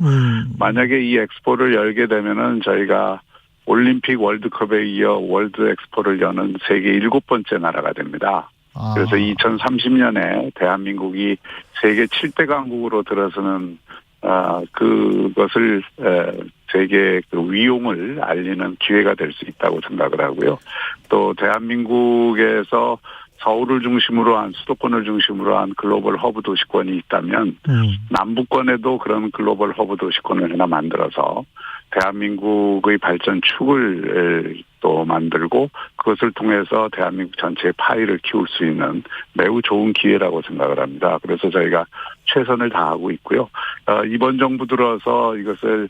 만약에 이 엑스포를 열게 되면은 저희가 올림픽 월드컵에 이어 월드 엑스포를 여는 세계 7번째 나라가 됩니다. 그래서 2030년에 대한민국이 세계 7대 강국으로 들어서는 그것을 세계 위용을 알리는 기회가 될 수 있다고 생각을 하고요. 또 대한민국에서 서울을 중심으로 한 수도권을 중심으로 한 글로벌 허브 도시권이 있다면 남부권에도 그런 글로벌 허브 도시권을 하나 만들어서 대한민국의 발전 축을 또 만들고 그것을 통해서 대한민국 전체의 파이를 키울 수 있는 매우 좋은 기회라고 생각을 합니다. 그래서 저희가 최선을 다하고 있고요. 이번 정부 들어서 이것을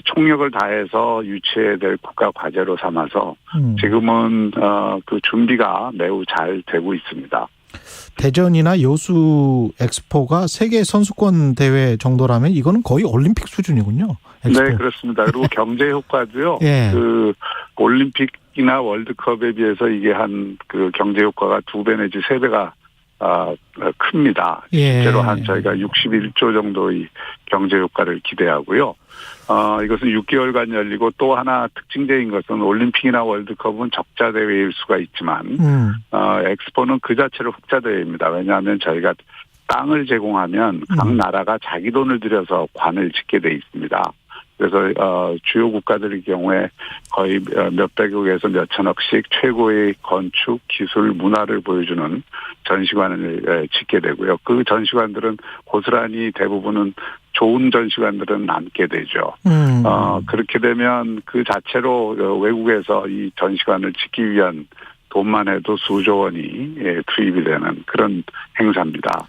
총력을 다해서 유치해야 될 국가 과제로 삼아서 지금은 그 준비가 매우 잘 되고 있습니다. 대전이나 여수 엑스포가 세계 선수권 대회 정도라면 이거는 거의 올림픽 수준이군요. 엑스포. 네, 그렇습니다. 그리고 경제 효과도요. 예. 그 올림픽이나 월드컵에 비해서 이게 한 그 경제 효과가 2배 내지 3배가 큽니다. 예. 실제로 한 저희가 61조 정도의 경제 효과를 기대하고요. 이것은 6개월간 열리고 또 하나 특징적인 것은 올림픽이나 월드컵은 적자 대회일 수가 있지만 엑스포는 그 자체로 흑자 대회입니다. 왜냐하면 저희가 땅을 제공하면 각 나라가 자기 돈을 들여서 관을 짓게 돼 있습니다. 그래서 주요 국가들의 경우에 거의 몇백억에서 몇천억씩 최고의 건축, 기술, 문화를 보여주는 전시관을 짓게 되고요. 그 전시관들은 고스란히 대부분은 좋은 전시관들은 남게 되죠. 그렇게 되면 그 자체로 외국에서 이 전시관을 짓기 위한 돈만 해도 수조 원이 투입이 되는 그런 행사입니다.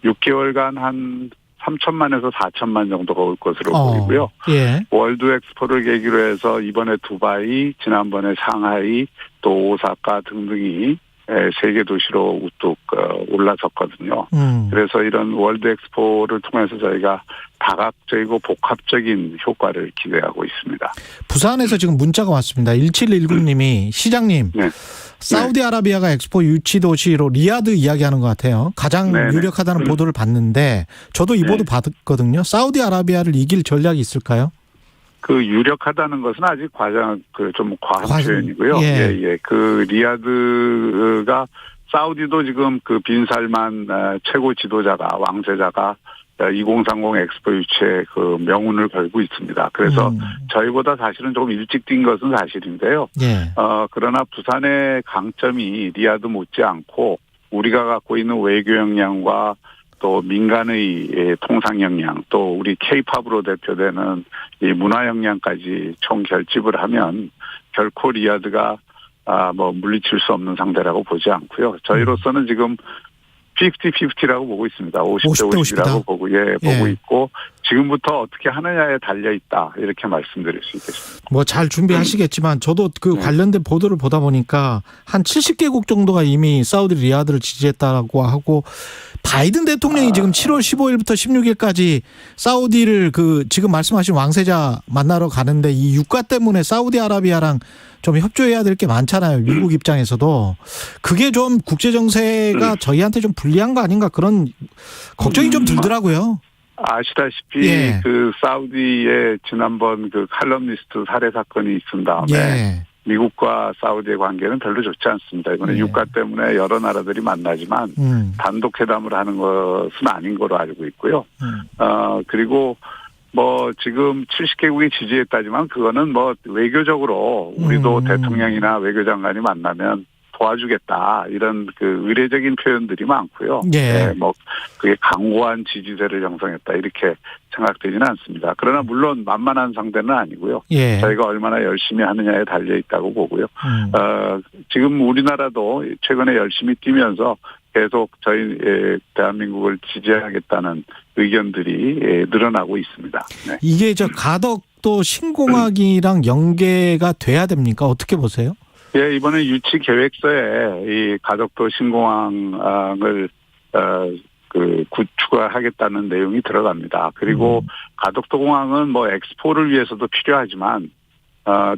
6개월간 한 3천만에서 4천만 정도가 올 것으로 보이고요. 예. 월드 엑스포를 계기로 해서 이번에 두바이, 지난번에 상하이, 또 오사카 등등이 세계 도시로 우뚝 올라섰거든요. 그래서 이런 월드 엑스포를 통해서 저희가 다각적이고 복합적인 효과를 기대하고 있습니다. 부산에서 지금 문자가 왔습니다. 1719님이 시장님. 네. 사우디아라비아가 엑스포 유치 도시로 리야드 이야기하는 것 같아요. 가장 유력하다는 보도를 봤는데 저도 이 보도 봤거든요. 사우디아라비아를 이길 전략이 있을까요? 그 유력하다는 것은 아직 좀 과한 표현이고요. 예. 그 리야드가 사우디도 지금 그 빈살만 최고 지도자가 왕세자가 2030 엑스포 유치에 그 명운을 걸고 있습니다. 그래서 저희보다 사실은 조금 일찍 뛴 것은 사실인데요. 예. 그러나 부산의 강점이 리야드 못지않고 우리가 갖고 있는 외교 역량과 또 민간의 통상 역량, 또 우리 K-팝으로 대표되는 이 문화 역량까지 총 결집을 하면 결코 리야드가 물리칠 수 없는 상대라고 보지 않고요. 저희로서는 지금 50-50라고 보고 있습니다. 50대 50이라고 보고 있고 지금부터 어떻게 하느냐에 달려 있다 이렇게 말씀드릴 수 있겠습니다. 뭐 잘 준비하시겠지만 저도 그 관련된 보도를 보다 보니까 한 70개국 정도가 이미 사우디 리야드를 지지했다고 하고 바이든 대통령이 지금 7월 15일부터 16일까지 사우디를 그 지금 말씀하신 왕세자 만나러 가는데 이 유가 때문에 사우디아라비아랑 좀 협조해야 될 게 많잖아요. 미국 입장에서도. 그게 좀 국제 정세가 저희한테 좀 불리한 거 아닌가 그런 걱정이 좀 들더라고요. 아시다시피 그 사우디의 지난번 그 칼럼니스트 살해 사건이 있은 다음에 미국과 사우디의 관계는 별로 좋지 않습니다. 이번에 유가 때문에 여러 나라들이 만나지만 단독 회담을 하는 것은 아닌 거로 알고 있고요. 그리고 지금 70개국이 지지했다지만 그거는 외교적으로 우리도 대통령이나 외교장관이 만나면 도와주겠다 이런 그 의례적인 표현들이 많고요. 그게 강고한 지지세를 형성했다 이렇게 생각되지는 않습니다. 그러나 물론 만만한 상대는 아니고요. 저희가 얼마나 열심히 하느냐에 달려 있다고 보고요. 지금 우리나라도 최근에 열심히 뛰면서 계속 저희 대한민국을 지지하겠다는 의견들이 늘어나고 있습니다. 네. 이게 가덕도 신공항이랑 연계가 돼야 됩니까? 어떻게 보세요? 예, 이번에 유치 계획서에 이 가덕도 신공항을 구축하겠다는 내용이 들어갑니다. 그리고 가덕도 공항은 엑스포를 위해서도 필요하지만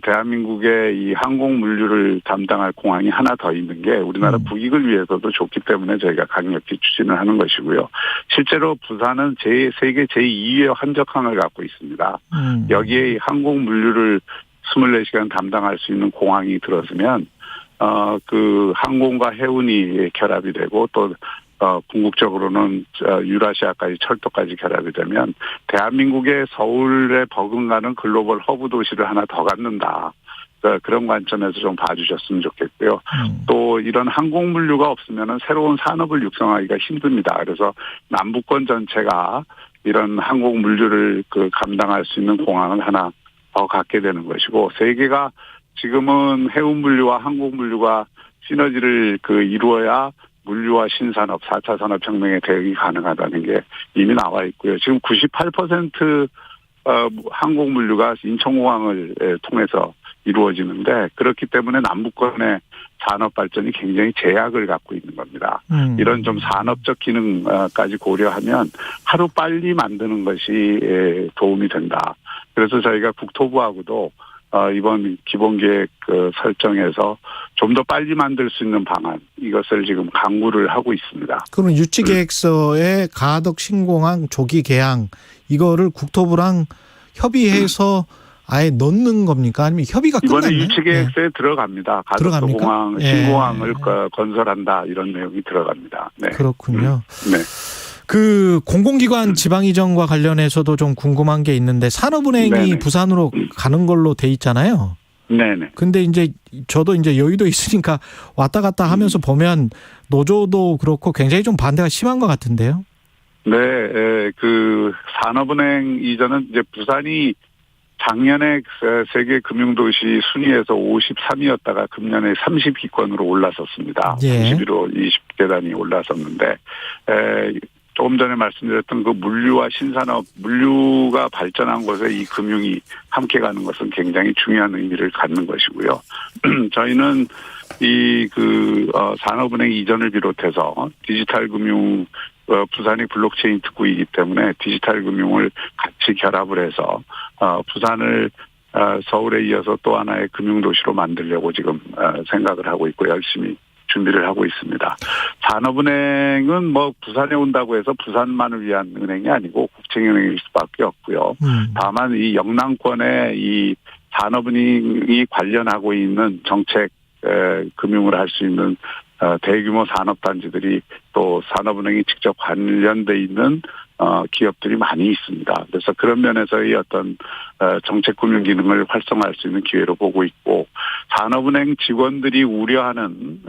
대한민국의 이 항공 물류를 담당할 공항이 하나 더 있는 게 우리나라 국익을 위해서도 좋기 때문에 저희가 강력히 추진을 하는 것이고요. 실제로 부산은 세계 제2위의 환적항을 갖고 있습니다. 여기에 항공 물류를 24시간 담당할 수 있는 공항이 들어서면 그 항공과 해운이 결합이 되고 또 궁극적으로는 유라시아까지 철도까지 결합이 되면 대한민국의 서울에 버금가는 글로벌 허브 도시를 하나 더 갖는다. 그런 관점에서 좀 봐주셨으면 좋겠고요. 또 이런 항공 물류가 없으면 새로운 산업을 육성하기가 힘듭니다. 그래서 남부권 전체가 이런 항공 물류를 감당할 수 있는 공항을 하나 더 갖게 되는 것이고 세계가 지금은 해운물류와 항공물류가 시너지를 이루어야 물류와 신산업 4차 산업혁명의 대응이 가능하다는 게 이미 나와 있고요. 지금 98% 항공물류가 인천공항을 통해서 이루어지는데 그렇기 때문에 남북간의 산업 발전이 굉장히 제약을 갖고 있는 겁니다. 이런 좀 산업적 기능까지 고려하면 하루 빨리 만드는 것이 도움이 된다. 그래서 저희가 국토부하고도 이번 기본계획 설정에서 좀 더 빨리 만들 수 있는 방안 이것을 지금 강구를 하고 있습니다. 그럼 유치계획서에 가덕 신공항 조기 개항 이거를 국토부랑 협의해서 아예 넣는 겁니까? 아니면 협의가 끝났나요? 이번에 유치계획서에 들어갑니다. 가덕 공항, 신공항을 건설한다 이런 내용이 들어갑니다. 네. 그렇군요. 네. 그 공공기관 지방 이전과 관련해서도 좀 궁금한 게 있는데 산업은행이 네네. 부산으로 가는 걸로 돼 있잖아요. 네네. 근데 이제 저도 이제 여의도 있으니까 왔다 갔다 하면서 보면 노조도 그렇고 굉장히 좀 반대가 심한 것 같은데요. 네, 산업은행 이전은 이제 부산이 작년에 세계 금융도시 순위에서 53위였다가 금년에 30위권으로 올라섰습니다. 예. 31호 20계단이 올라섰는데 조금 전에 말씀드렸던 그 물류와 신산업, 물류가 발전한 곳에 이 금융이 함께 가는 것은 굉장히 중요한 의미를 갖는 것이고요. 저희는 산업은행 이전을 비롯해서 디지털 금융, 부산이 블록체인 특구이기 때문에 디지털 금융을 같이 결합을 해서 부산을 서울에 이어서 또 하나의 금융도시로 만들려고 지금 생각을 하고 있고 열심히 준비를 하고 있습니다. 산업은행은 부산에 온다고 해서 부산만을 위한 은행이 아니고 국책은행일 수밖에 없고요. 다만 이 영남권에 이 산업은행이 관련하고 있는 정책 금융을 할 수 있는 대규모 산업단지들이 또 산업은행이 직접 관련돼 있는 기업들이 많이 있습니다. 그래서 그런 면에서의 어떤 정책금융 기능을 활성화할 수 있는 기회로 보고 있고 산업은행 직원들이 우려하는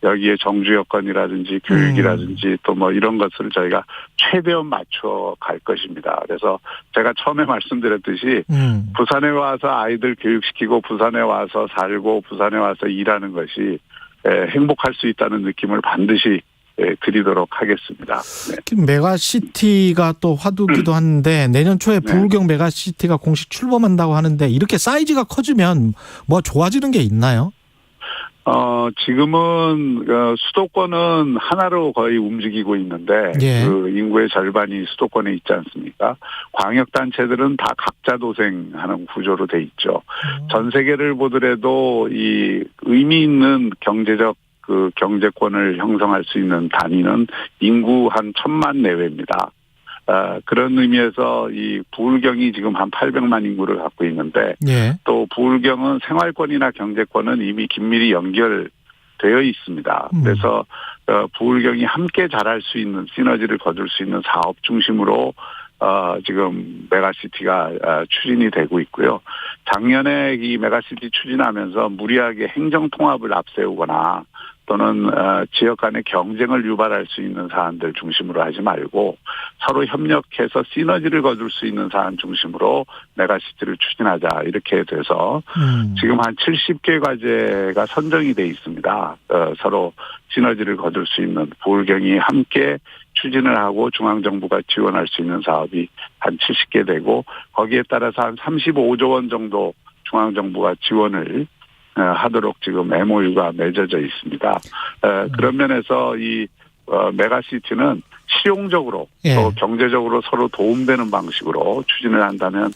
여기에 정주 여건이라든지 교육이라든지 또 이런 것을 저희가 최대한 맞춰 갈 것입니다. 그래서 제가 처음에 말씀드렸듯이 부산에 와서 아이들 교육시키고 부산에 와서 살고 부산에 와서 일하는 것이 행복할 수 있다는 느낌을 반드시 드리도록 하겠습니다. 네. 메가시티가 또 화두기도 한데 내년 초에 부울경 메가시티가 공식 출범한다고 하는데 이렇게 사이즈가 커지면 뭐 좋아지는 게 있나요? 지금은 수도권은 하나로 거의 움직이고 있는데 그 인구의 절반이 수도권에 있지 않습니까? 광역단체들은 다 각자 도생하는 구조로 돼 있죠. 전 세계를 보더라도 이 의미 있는 경제적 경제권을 형성할 수 있는 단위는 인구 한 1,000만 내외입니다. 그런 의미에서 이 부울경이 지금 한 800만 인구를 갖고 있는데 또 부울경은 생활권이나 경제권은 이미 긴밀히 연결되어 있습니다. 그래서 부울경이 함께 잘할 수 있는 시너지를 거둘 수 있는 사업 중심으로 지금 메가시티가 추진이 되고 있고요. 작년에 이 메가시티 추진하면서 무리하게 행정통합을 앞세우거나 또는 지역 간의 경쟁을 유발할 수 있는 사안들 중심으로 하지 말고 서로 협력해서 시너지를 거둘 수 있는 사안 중심으로 메가시티를 추진하자 이렇게 돼서 지금 한 70개 과제가 선정이 돼 있습니다. 서로 시너지를 거둘 수 있는 부울경이 함께 추진을 하고 중앙정부가 지원할 수 있는 사업이 한 70개 되고 거기에 따라서 한 35조 원 정도 중앙정부가 지원을 하도록 지금 MOU가 맺어져 있습니다. 그런 면에서 이 메가시티는 실용적으로 또 경제적으로 서로 도움되는 방식으로 추진을 한다면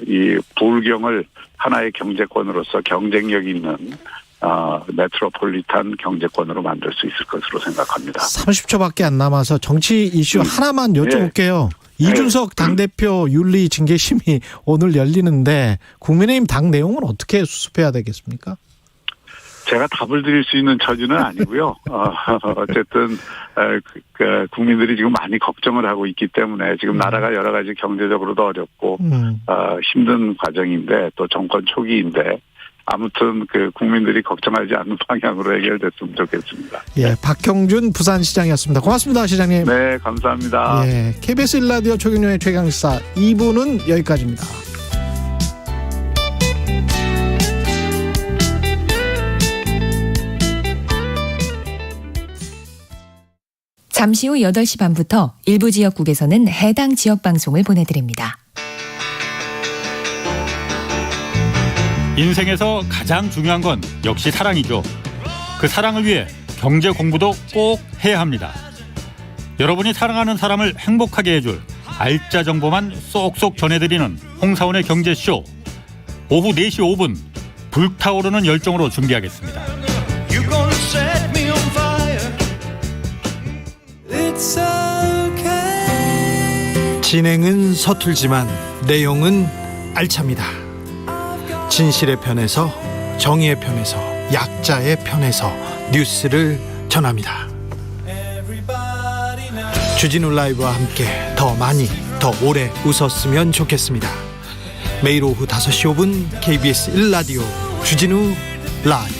이 부울경을 하나의 경제권으로서 경쟁력 있는 메트로폴리탄 경제권으로 만들 수 있을 것으로 생각합니다. 30초밖에 안 남아서 정치 이슈 하나만 여쭤볼게요. 이준석 당대표 윤리 징계심이 오늘 열리는데 국민의힘 당 내용은 어떻게 수습해야 되겠습니까? 제가 답을 드릴 수 있는 처지는 아니고요. 어쨌든 국민들이 지금 많이 걱정을 하고 있기 때문에 지금 나라가 여러 가지 경제적으로도 어렵고 힘든 과정인데 또 정권 초기인데 아무튼 국민들이 걱정하지 않는 방향으로 해결됐으면 좋겠습니다. 예, 박형준 부산시장이었습니다. 고맙습니다, 시장님. 네, 감사합니다. 예, KBS 1라디오 최경영의 최강시사 2부는 여기까지입니다. 잠시 후 8시 반부터 일부 지역국에서는 해당 지역 방송을 보내드립니다. 인생에서 가장 중요한 건 역시 사랑이죠. 그 사랑을 위해 경제 공부도 꼭 해야 합니다. 여러분이 사랑하는 사람을 행복하게 해줄 알짜 정보만 쏙쏙 전해드리는 홍사원의 경제쇼. 오후 4시 5분 불타오르는 열정으로 준비하겠습니다. 진행은 서툴지만 내용은 알찹니다. 진실의 편에서, 정의의 편에서, 약자의 편에서 뉴스를 전합니다. 주진우 라이브와 함께 더 많이, 더 오래 웃었으면 좋겠습니다. 매일 오후 5시 5분 KBS 1라디오 주진우 라이브.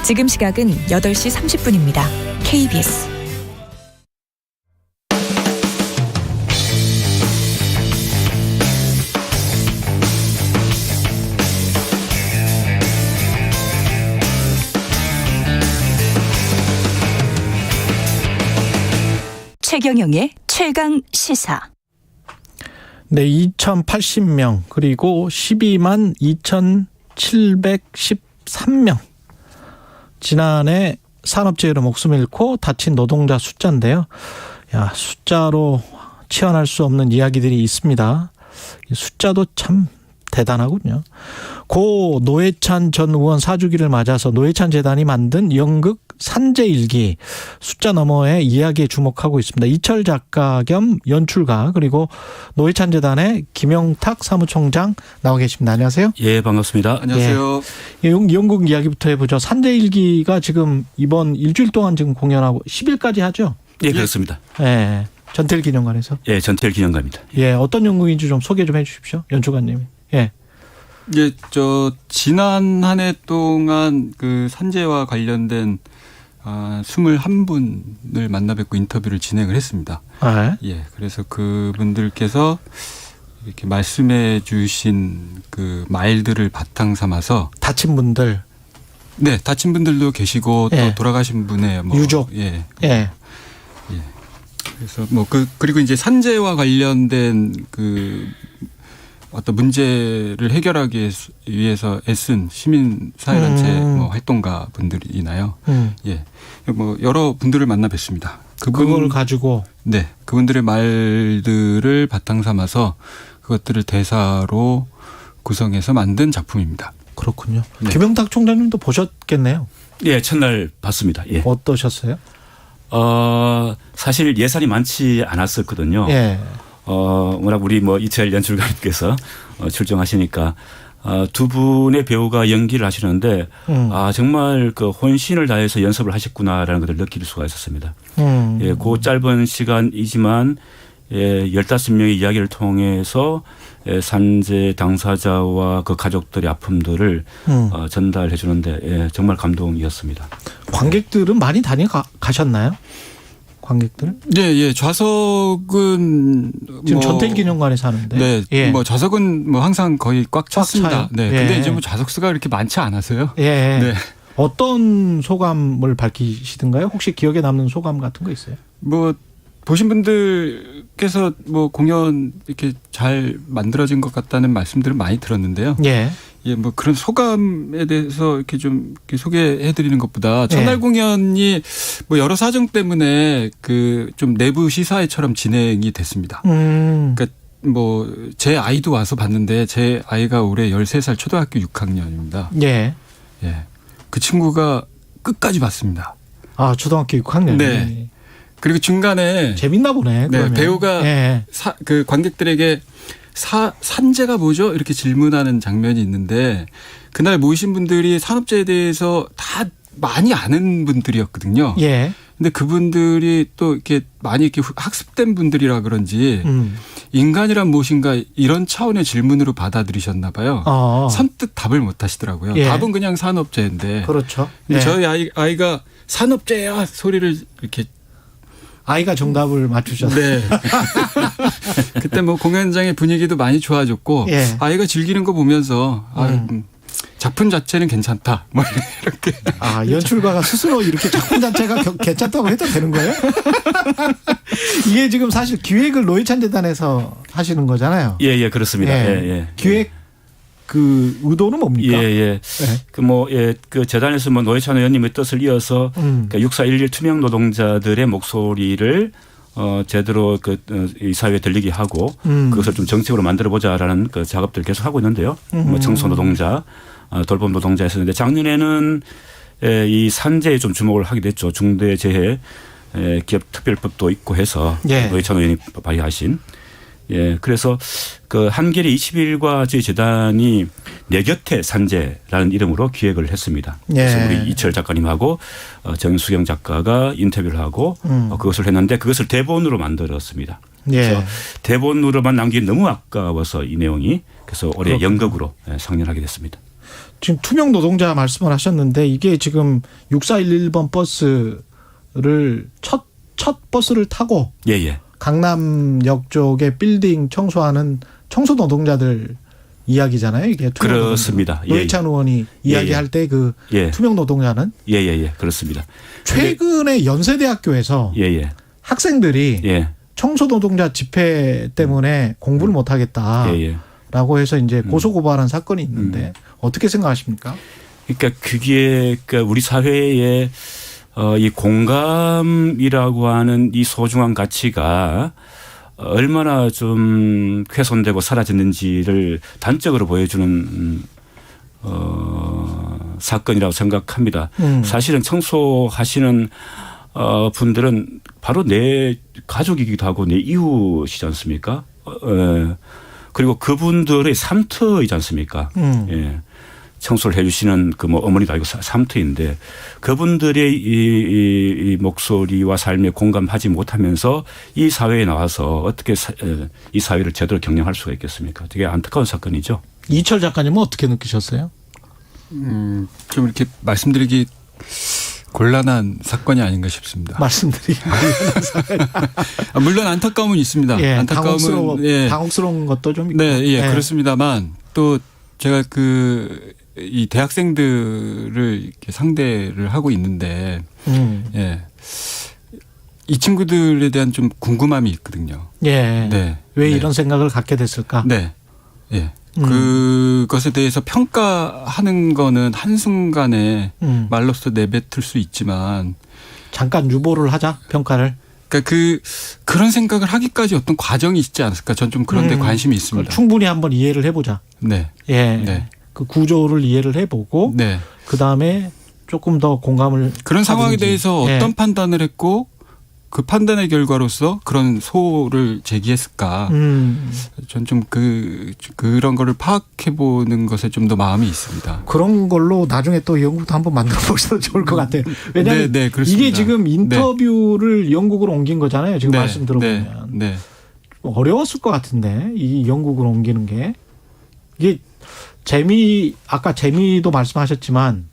지금 시각은 8시 30분입니다. KBS. 최경영의 최강 시사. 네, 2,080명 그리고 12만 2,713명. 지난해 산업재해로 목숨 잃고 다친 노동자 숫자인데요. 야, 숫자로 치환할 수 없는 이야기들이 있습니다. 숫자도 참 대단하군요. 고 노회찬 전 의원 사주기를 맞아서 노회찬 재단이 만든 연극 산재일기, 숫자 너머의 이야기에 주목하고 있습니다. 이철 작가 겸 연출가, 그리고 노회찬 재단의 김영탁 사무총장 나와 계십니다. 안녕하세요. 예, 반갑습니다. 안녕하세요. 예, 연극 이야기부터 해보죠. 산재일기가 지금 이번 일주일 동안 지금 공연하고 10일까지 하죠? 예, 그렇습니다. 예, 전태일기념관에서. 예, 전태일기념관입니다. 예, 어떤 연극인지 좀 소개 좀 해주십시오, 연출가님이. 예. 예, 지난 한 해 동안 그 산재와 관련된 21분을 만나 뵙고 인터뷰를 진행을 했습니다. 아, 예, 그래서 그분들께서 이렇게 말씀해 주신 그 말들을 바탕 삼아서 다친 분들. 네, 다친 분들도 계시고 예. 또 돌아가신 분의 유족. 예. 예. 그래서 그리고 이제 산재와 관련된 그 어떤 문제를 해결하기 위해서 애쓴 시민사회단체 활동가 분들이나요. 예. 여러 분들을 만나 뵀습니다. 그걸 가지고. 네. 그분들의 말들을 바탕 삼아서 그것들을 대사로 구성해서 만든 작품입니다. 그렇군요. 네. 김영탁 총장님도 보셨겠네요. 예, 첫날 봤습니다. 예. 어떠셨어요? 사실 예산이 많지 않았었거든요. 예. 워낙 우리 이철 연출가님께서 출정하시니까 두 분의 배우가 연기를 하시는데 정말 그 혼신을 다해서 연습을 하셨구나라는 것을 느낄 수가 있었습니다. 예, 그 짧은 시간이지만 15명의 이야기를 통해서 산재 당사자와 그 가족들의 아픔들을 전달해 주는데 정말 감동이었습니다. 관객들은 많이 다녀가셨나요? 관객들? 네, 좌석은 지금 전태일기념관에서 하는데. 네, 예. 좌석은 항상 거의 꽉 찼습니다. 네, 예. 근데 이제 좌석 수가 그렇게 많지 않아서요. 예. 네. 어떤 소감을 밝히시던가요? 혹시 기억에 남는 소감 같은 거 있어요? 보신 분들께서 공연 이렇게 잘 만들어진 것 같다는 말씀들을 많이 들었는데요. 예. 예, 그런 소감에 대해서 이렇게 좀 이렇게 소개해 드리는 것보다 첫날 공연이 여러 사정 때문에 좀 내부 시사회처럼 진행이 됐습니다. 그러니까 제 아이도 와서 봤는데 제 아이가 올해 13살 초등학교 6학년입니다. 예. 예. 그 친구가 끝까지 봤습니다. 아, 초등학교 6학년. 네. 그리고 중간에 재밌나 보네. 네, 배우가 그 관객들에게 산재가 뭐죠? 이렇게 질문하는 장면이 있는데 그날 모이신 분들이 산업재해에 대해서 다 많이 아는 분들이었거든요. 예. 근데 그분들이 또 이렇게 많이 이렇게 학습된 분들이라 그런지 인간이란 무엇인가 이런 차원의 질문으로 받아들이셨나 봐요. 선뜻 답을 못 하시더라고요. 예. 답은 그냥 산업재해인데. 그렇죠. 근데 예. 저희 아이가 산업재해야 소리를 이렇게 아이가 정답을 맞추셨어요. 네. 그때 공연장의 분위기도 많이 좋아졌고 아이가 즐기는 거 보면서 작품 자체는 괜찮다. 뭐 이렇게. 아, 연출가가 스스로 이렇게 작품 자체가 괜찮다고 해도 되는 거예요? 이게 지금 사실 기획을 노회찬 재단에서 하시는 거잖아요. 예, 그렇습니다. 예. 예. 기획 그 의도는 뭡니까? 예. 그 재단에서 뭐 노회찬 의원님의 뜻을 이어서 그러니까 6411 투명 노동자들의 목소리를 제대로 이 사회에 들리게 하고 그것을 좀 정책으로 만들어 보자라는 그 작업들을 계속 하고 있는데요. 뭐 청소 노동자, 돌봄 노동자 했었는데 작년에는 이 산재에 좀 주목을 하게 됐죠. 중대재해 기업 특별법도 있고 해서 노회찬 의원이 발의하신. 예, 그래서 그 한겨레 20일과 저희 재단이 내 곁에 산재라는 이름으로 기획을 했습니다. 그래서 우리 이철 작가님하고 정수경 작가가 인터뷰를 하고 그것을 했는데 그것을 대본으로 만들었습니다. 그래서 대본으로만 남기기 너무 아까워서 이 내용이 그래서 올해 연극으로 상연하게 됐습니다. 지금 투명 노동자 말씀을 하셨는데 이게 지금 6411번 버스를 첫 버스를 타고 강남역 쪽에 빌딩 청소하는 청소 노동자들 이야기잖아요. 이게 투명 그렇습니다. 노회찬 의원이 이야기할 때 그 투명 노동자는 그렇습니다. 최근에 연세대학교에서 학생들이 청소 노동자 집회 때문에 공부를 못 하겠다라고 해서 이제 고소 고발한 사건이 있는데 어떻게 생각하십니까? 그러니까 그게 우리 사회에 이 공감이라고 하는 이 소중한 가치가 얼마나 좀 훼손되고 사라졌는지를 단적으로 보여주는 사건이라고 생각합니다. 사실은 청소하시는 분들은 바로 내 가족이기도 하고 내 이웃이지 않습니까? 그리고 그분들의 삼터이지 않습니까? 청소를 해주시는 그 뭐 어머니도 아니고 삼터인데 그분들의 이 목소리와 삶에 공감하지 못하면서 이 사회에 나와서 어떻게 이 사회를 제대로 경영할 수가 있겠습니까? 되게 안타까운 사건이죠. 이철 작가님은 어떻게 느끼셨어요? 좀 이렇게 말씀드리기 곤란한 사건이 아닌가 싶습니다. 말씀드리기 곤란한 사건. 물론 안타까움은 있습니다. 안타까움은 당혹스러운 것도 좀 있고. 그렇습니다만 또 제가 이 대학생들을 이렇게 상대를 하고 있는데, 이 친구들에 대한 좀 궁금함이 있거든요. 왜 이런 생각을 갖게 됐을까? 그것에 대해서 평가하는 거는 한순간에 말로써 내뱉을 수 있지만 잠깐 유보를 하자 평가를. 그러니까 그런 생각을 하기까지 어떤 과정이 있지 않았을까? 전 좀 그런 데 관심이 있습니다. 충분히 한번 이해를 해보자. 그 구조를 이해를 해보고 그다음에 조금 더 공감을 그런 상황에 대해서 어떤 판단을 했고 그 판단의 결과로서 그런 소를 제기했을까? 전 좀 그런 거를 파악해 보는 것에 좀 더 마음이 있습니다. 그런 걸로 나중에 또 연구도 한번 만들어 보셔도 좋을 것 같아요. 왜냐하면 이게 지금 인터뷰를 영국으로 옮긴 거잖아요. 지금 말씀 들어보면 어려웠을 것 같은데 이 영국으로 옮기는 게 이게 아까 재미도 말씀하셨지만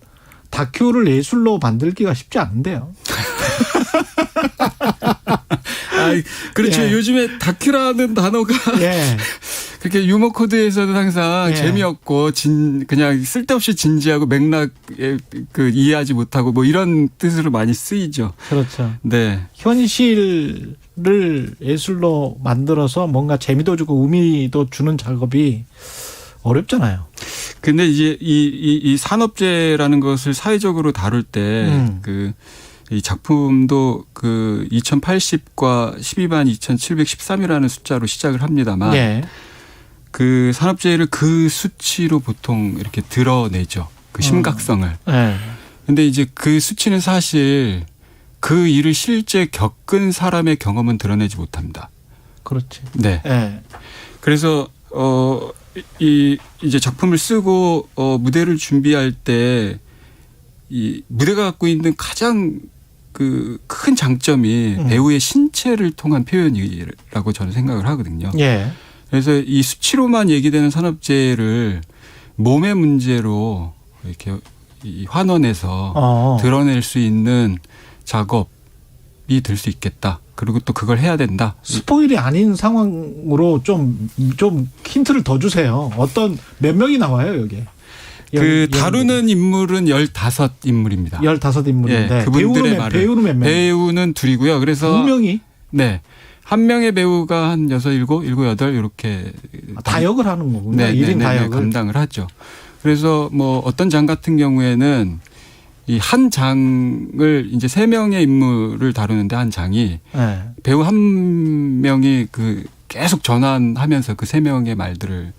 다큐를 예술로 만들기가 쉽지 않은데요. 그렇죠. 요즘에 다큐라는 단어가 그렇게 유머 코드에서는 항상 재미없고 그냥 쓸데없이 진지하고 맥락에 이해하지 못하고 뭐 이런 뜻으로 많이 쓰이죠. 그렇죠. 현실을 예술로 만들어서 뭔가 재미도 주고 의미도 주는 작업이 어렵잖아요. 근데 이제 이 산업재해라는 것을 사회적으로 다룰 때 이 작품도 2080과 122,713이라는 숫자로 시작을 합니다만 그 산업재해를 그 수치로 보통 이렇게 드러내죠. 그 심각성을. 근데 이제 그 수치는 사실 그 일을 실제 겪은 사람의 경험은 드러내지 못합니다. 그렇지. 그래서 이제 작품을 쓰고 무대를 준비할 때 이 무대가 갖고 있는 가장 큰 장점이 배우의 신체를 통한 표현이라고 저는 생각을 하거든요. 그래서 이 수치로만 얘기되는 산업재해를 몸의 문제로 이렇게 환원해서 드러낼 수 있는 작업이 될 수 있겠다. 그리고 또 그걸 해야 된다. 스포일이 아닌 상황으로 좀 힌트를 더 주세요. 몇 명이 나와요, 여기에? 그 다루는 인물은 15인물입니다. 15인물인데 예, 그분들의 배우는 몇 명? 배우는 둘이고요. 그래서 2명이? 네. 한 명의 배우가 한 6, 7, 8 이렇게 다역을 하는 거군요. 네, 1인 다역을 감당을 하죠. 그래서 뭐 어떤 장 같은 경우에는 이 한 장을 이제 3명의 인물을 다루는데 한 장이 네. 배우 한 명이 그 계속 전환하면서 그 3명의 말들을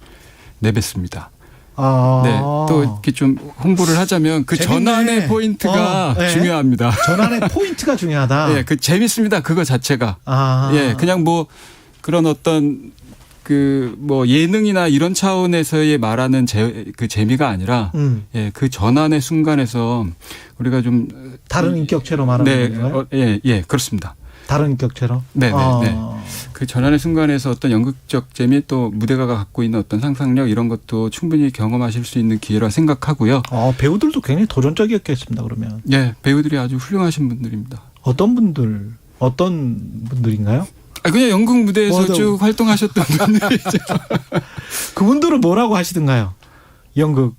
내뱉습니다. 네, 또 이렇게 좀 홍보를 하자면 그 재밌네. 전환의 포인트가 네. 중요합니다. 전환의 포인트가 중요하다. 예, 그 재밌습니다. 그거 자체가. 예, 그냥 뭐 그런 어떤 그 뭐 예능이나 이런 차원에서의 말하는 그 재미가 아니라 예, 그 전환의 순간에서 우리가 좀 다른 인격체로 말하는 건가요? 예, 그렇습니다. 다른 인격체로? 네. 그 전환의 순간에서 어떤 연극적 재미 또 무대가 갖고 있는 어떤 상상력 이런 것도 충분히 경험하실 수 있는 기회라 생각하고요. 배우들도 굉장히 도전적이었겠습니다. 그러면. 예, 배우들이 아주 훌륭하신 분들입니다. 어떤 분들인가요? 그냥 연극 무대에서 쭉 활동하셨던 분들이죠. 그분들은 뭐라고 하시던가요? 연극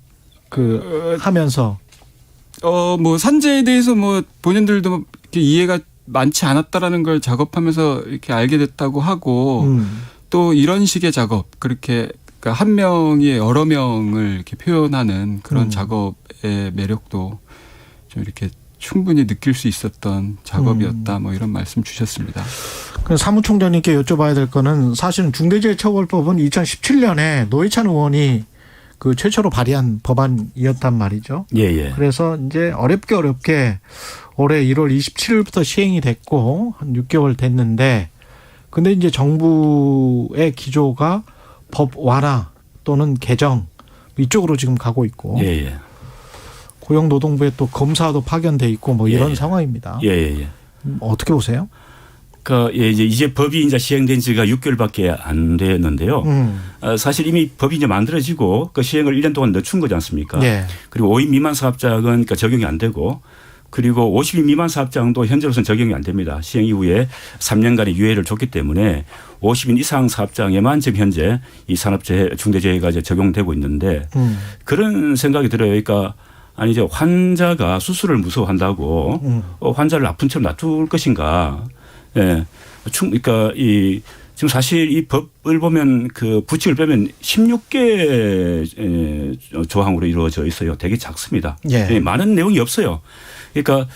하면서. 뭐 산재에 대해서 뭐 본인들도 이렇게 이해가 많지 않았다라는 걸 작업하면서 이렇게 알게 됐다고 하고 또 이런 식의 작업 그렇게 그러니까 한 명이 여러 명을 이렇게 표현하는 그런 작업의 매력도 좀 이렇게 충분히 느낄 수 있었던 작업이었다. 뭐 이런 말씀 주셨습니다. 사무총장님께 여쭤봐야 될 거는 사실은 중대재해처벌법은 2017년에 노회찬 의원이 그 최초로 발의한 법안이었단 말이죠. 예. 그래서 이제 어렵게 올해 1월 27일부터 시행이 됐고 한 6개월 됐는데 근데 이제 정부의 기조가 법 완화 또는 개정 이쪽으로 지금 가고 있고 예. 고용노동부에 또 검사도 파견돼 있고 뭐 이런 상황입니다. 예. 어떻게 보세요? 이제 법이 이제 시행된 지가 6개월밖에 안 됐는데요. 사실 이미 법이 이제 만들어지고 그 시행을 1년 동안 늦춘 거지 않습니까? 예. 그리고 5인 미만 사업장은 그러니까 적용이 안 되고 그리고 50인 미만 사업장도 현재로서는 적용이 안 됩니다. 시행 이후에 3년간의 유예를 줬기 때문에 50인 이상 사업장에만 지금 현재 이 산업재해, 중대재해가 이제 적용되고 있는데 그런 생각이 들어요. 그러니까 아니 이제 환자가 수술을 무서워한다고 환자를 아픈 채로 놔둘 것인가? 예, 그러니까 지금 사실 이 법을 보면 그 부칙을 빼면 16개 조항으로 이루어져 있어요. 되게 작습니다. 예. 많은 내용이 없어요. 그러니까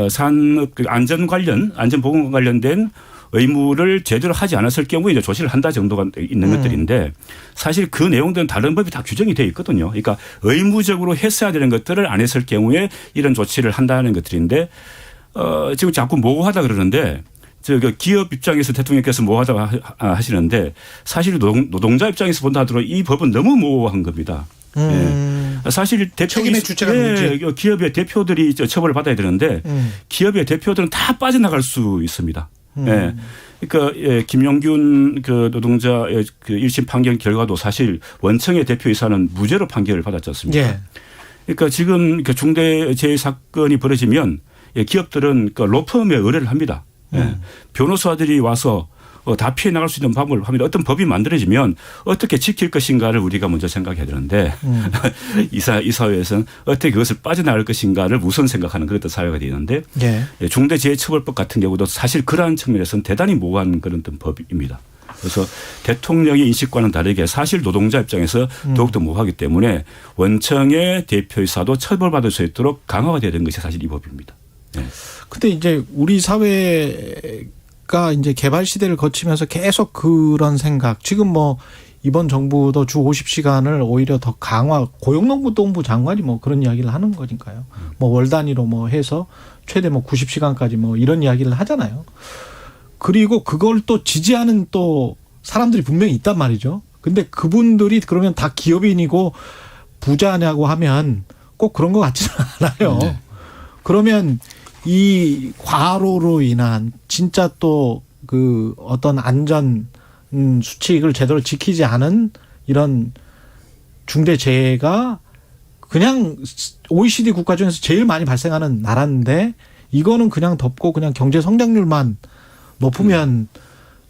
산업 안전 보건 관련된 의무를 제대로 하지 않았을 경우에 이제 조치를 한다 정도가 있는 것들인데 사실 그 내용들은 다른 법이 다 규정이 되어 있거든요. 그러니까 의무적으로 했어야 되는 것들을 안 했을 경우에 이런 조치를 한다는 것들인데 지금 자꾸 모호하다 그러는데 기업 입장에서 대통령께서 모호하다고 하시는데 사실 노동자 입장에서 본다 하더라도 이 법은 너무 모호한 겁니다. 사실 책임의 주체가 누구지? 기업의 대표들이 처벌을 받아야 되는데 기업의 대표들은 다 빠져나갈 수 있습니다. 그러니까 김용균 그 노동자의 그 1심 판결 결과도 사실 원청의 대표이사는 무죄로 판결을 받았지 않습니까? 예. 그러니까 지금 중대재해 사건이 벌어지면 기업들은 그 로펌에 의뢰를 합니다. 변호사들이 와서 다 피해 나갈 수 있는 방법을 합니다. 어떤 법이 만들어지면 어떻게 지킬 것인가를 우리가 먼저 생각해야 되는데 이 사회에서는 어떻게 그것을 빠져나갈 것인가를 우선 생각하는 그런 사회가 되는데 중대재해처벌법 같은 경우도 사실 그러한 측면에서는 대단히 모호한 그런 법입니다. 그래서 대통령의 인식과는 다르게 사실 노동자 입장에서 더욱더 모호하기 때문에 원청의 대표이사도 처벌받을 수 있도록 강화가 되는 것이 사실 이 법입니다. 근데 이제 우리 사회가 이제 개발 시대를 거치면서 계속 그런 생각. 지금 뭐 이번 정부도 주 50시간을 오히려 더 강화, 고용노동부 장관이 뭐 그런 이야기를 하는 거니까요. 뭐 월 단위로 뭐 해서 최대 뭐 90시간까지 뭐 이런 이야기를 하잖아요. 그리고 그걸 또 지지하는 또 사람들이 분명히 있단 말이죠. 근데 그분들이 그러면 다 기업인이고 부자냐고 하면 꼭 그런 것 같지는 않아요. 네. 그러면 이 과로로 인한 진짜 또 그 어떤 안전 수칙을 제대로 지키지 않은 이런 중대재해가 그냥 OECD 국가 중에서 제일 많이 발생하는 나라인데 이거는 그냥 덮고 그냥 경제 성장률만 높으면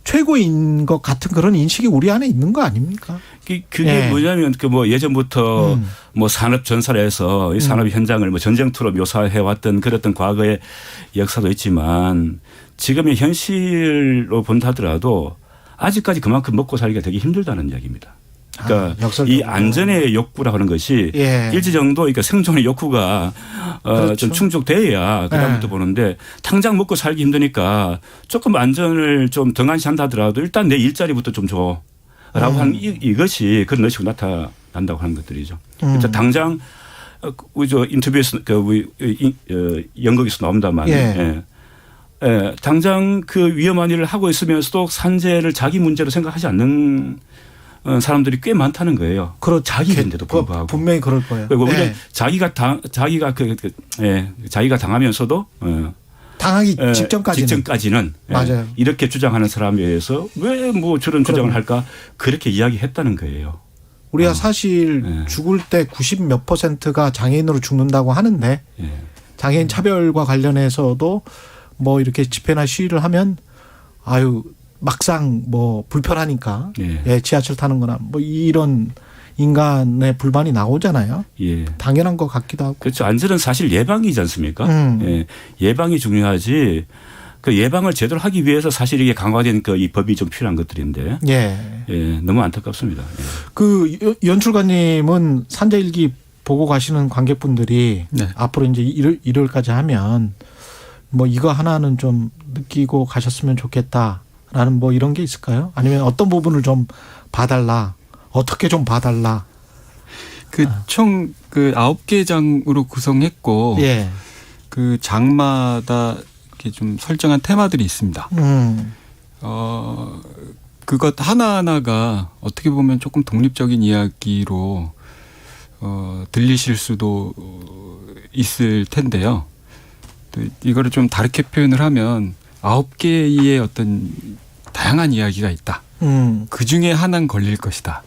최고인 것 같은 그런 인식이 우리 안에 있는 거 아닙니까? 그게 뭐냐면 그 뭐 예전부터 뭐 산업 전사를 해서 이 산업 현장을 뭐 전쟁터로 묘사해 왔던 그랬던 과거의 역사도 있지만 지금의 현실로 본다 하더라도 아직까지 그만큼 먹고 살기가 되게 힘들다는 이야기입니다. 그러니까 이 안전의 욕구라 하는 것이 일지 정도 그러니까 생존의 욕구가 그렇죠. 좀 충족돼야 그다음부터 보는데 당장 먹고 살기 힘드니까 조금 안전을 좀 등한시한다 하더라도 일단 내 일자리부터 좀 줘. 라고 하는 이것이 그런 의식으로 나타난다고 하는 것들이죠. 그래서 당장 우리 저 인터뷰에서 연극에서 나온다만 당장 그 위험한 일을 하고 있으면서도 산재를 자기 문제로 생각하지 않는 사람들이 꽤 많다는 거예요. 자기 문제도 불구하고 분명히 그럴 거예요. 그리고 오히려 자기가 당하면서도 당하기 직전까지는 맞아요. 이렇게 주장하는 사람에 의해서 왜 뭐 저런 주장을 할까 그렇게 이야기했다는 거예요. 우리가 사실 죽을 때 90몇 %가 장애인으로 죽는다고 하는데 장애인 차별과 관련해서도 뭐 이렇게 집회나 시위를 하면 아유 막상 뭐 불편하니까 지하철 타는 거나 뭐 이런 인간의 불만이 나오잖아요. 당연한 것 같기도 하고. 그렇죠. 안전은 사실 예방이지 않습니까? 예방이 중요하지. 그 예방을 제대로 하기 위해서 사실 이게 강화된 그 이 법이 좀 필요한 것들인데. 너무 안타깝습니다. 그 연출가님은 산재일기 보고 가시는 관객분들이 앞으로 이제 일요일까지 하면 뭐 이거 하나는 좀 느끼고 가셨으면 좋겠다라는 뭐 이런 게 있을까요? 아니면 어떤 부분을 좀 봐달라. 어떻게 좀 봐달라. 총 9개 장으로 구성했고 그 장마다 이렇게 좀 설정한 테마들이 있습니다. 그것 하나하나가 어떻게 보면 조금 독립적인 이야기로 들리실 수도 있을 텐데요. 이거를 좀 다르게 표현을 하면 9개의 어떤 다양한 이야기가 있다. 그 중에 하나는 걸릴 것이다.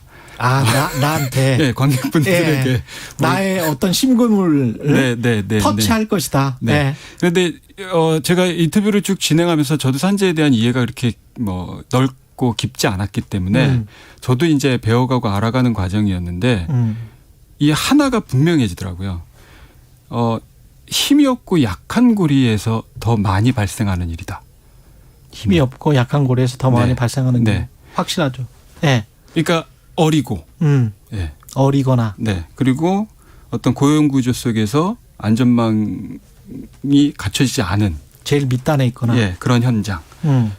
나한테. 관객분들에게. 나의 어떤 심금을 터치할 것이다. 그런데 제가 인터뷰를 쭉 진행하면서 저도 산재에 대한 이해가 그렇게 뭐 넓고 깊지 않았기 때문에 저도 이제 배워가고 알아가는 과정이었는데 이 하나가 분명해지더라고요. 힘이 없고 약한 고리에서 더 많이 발생하는 일이다. 힘이 없고 약한 고리에서 더 많이 발생하는 일. 확실하죠. 그러니까 어리고, 어리거나, 그리고 어떤 고용 구조 속에서 안전망이 갖춰지지 않은 제일 밑단에 있거나 그런 현장,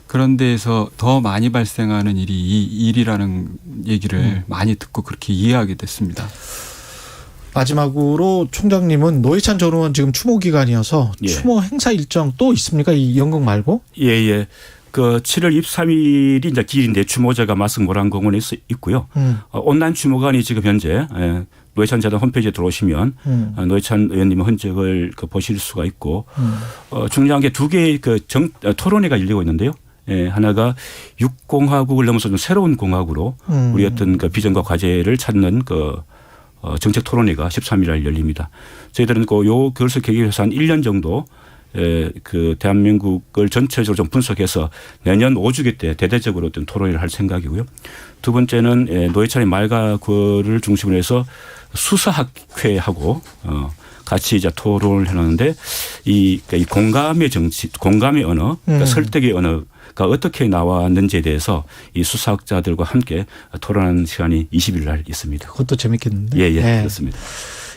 그런 데에서 더 많이 발생하는 일이 이 일이라는 얘기를 많이 듣고 그렇게 이해하게 됐습니다. 마지막으로 총장님은 노회찬 전 의원 지금 추모 기간이어서 추모 행사 일정 또 있습니까? 이 연극 말고? 그 7월 23일이 이제 기일인데 추모제가 마승모란공원에 있고요. 온라인 추모관이 지금 현재 노회찬 재단 홈페이지에 들어오시면 노회찬 의원님의 흔적을 보실 수가 있고 중요한 게 두 개의 토론회가 열리고 있는데요. 하나가 6공화국을 넘어서 좀 새로운 공화국으로 우리 어떤 그 비전과 과제를 찾는 정책 토론회가 13일 날 열립니다. 저희들은 그것을 계기로 해서 한 1년 정도 그 대한민국을 전체적으로 좀 분석해서 내년 5주기 때 대대적으로 어떤 토론회를 할 생각이고요. 두 번째는 노회찬의 말과 글을 중심으로 해서 수사학회하고 같이 이제 토론을 해놓는데 이 공감의 정치, 공감의 언어, 그러니까 설득의 언어가 어떻게 나왔는지에 대해서 이 수사학자들과 함께 토론하는 시간이 20일 날 있습니다. 그것도 재밌겠는데. 그렇습니다.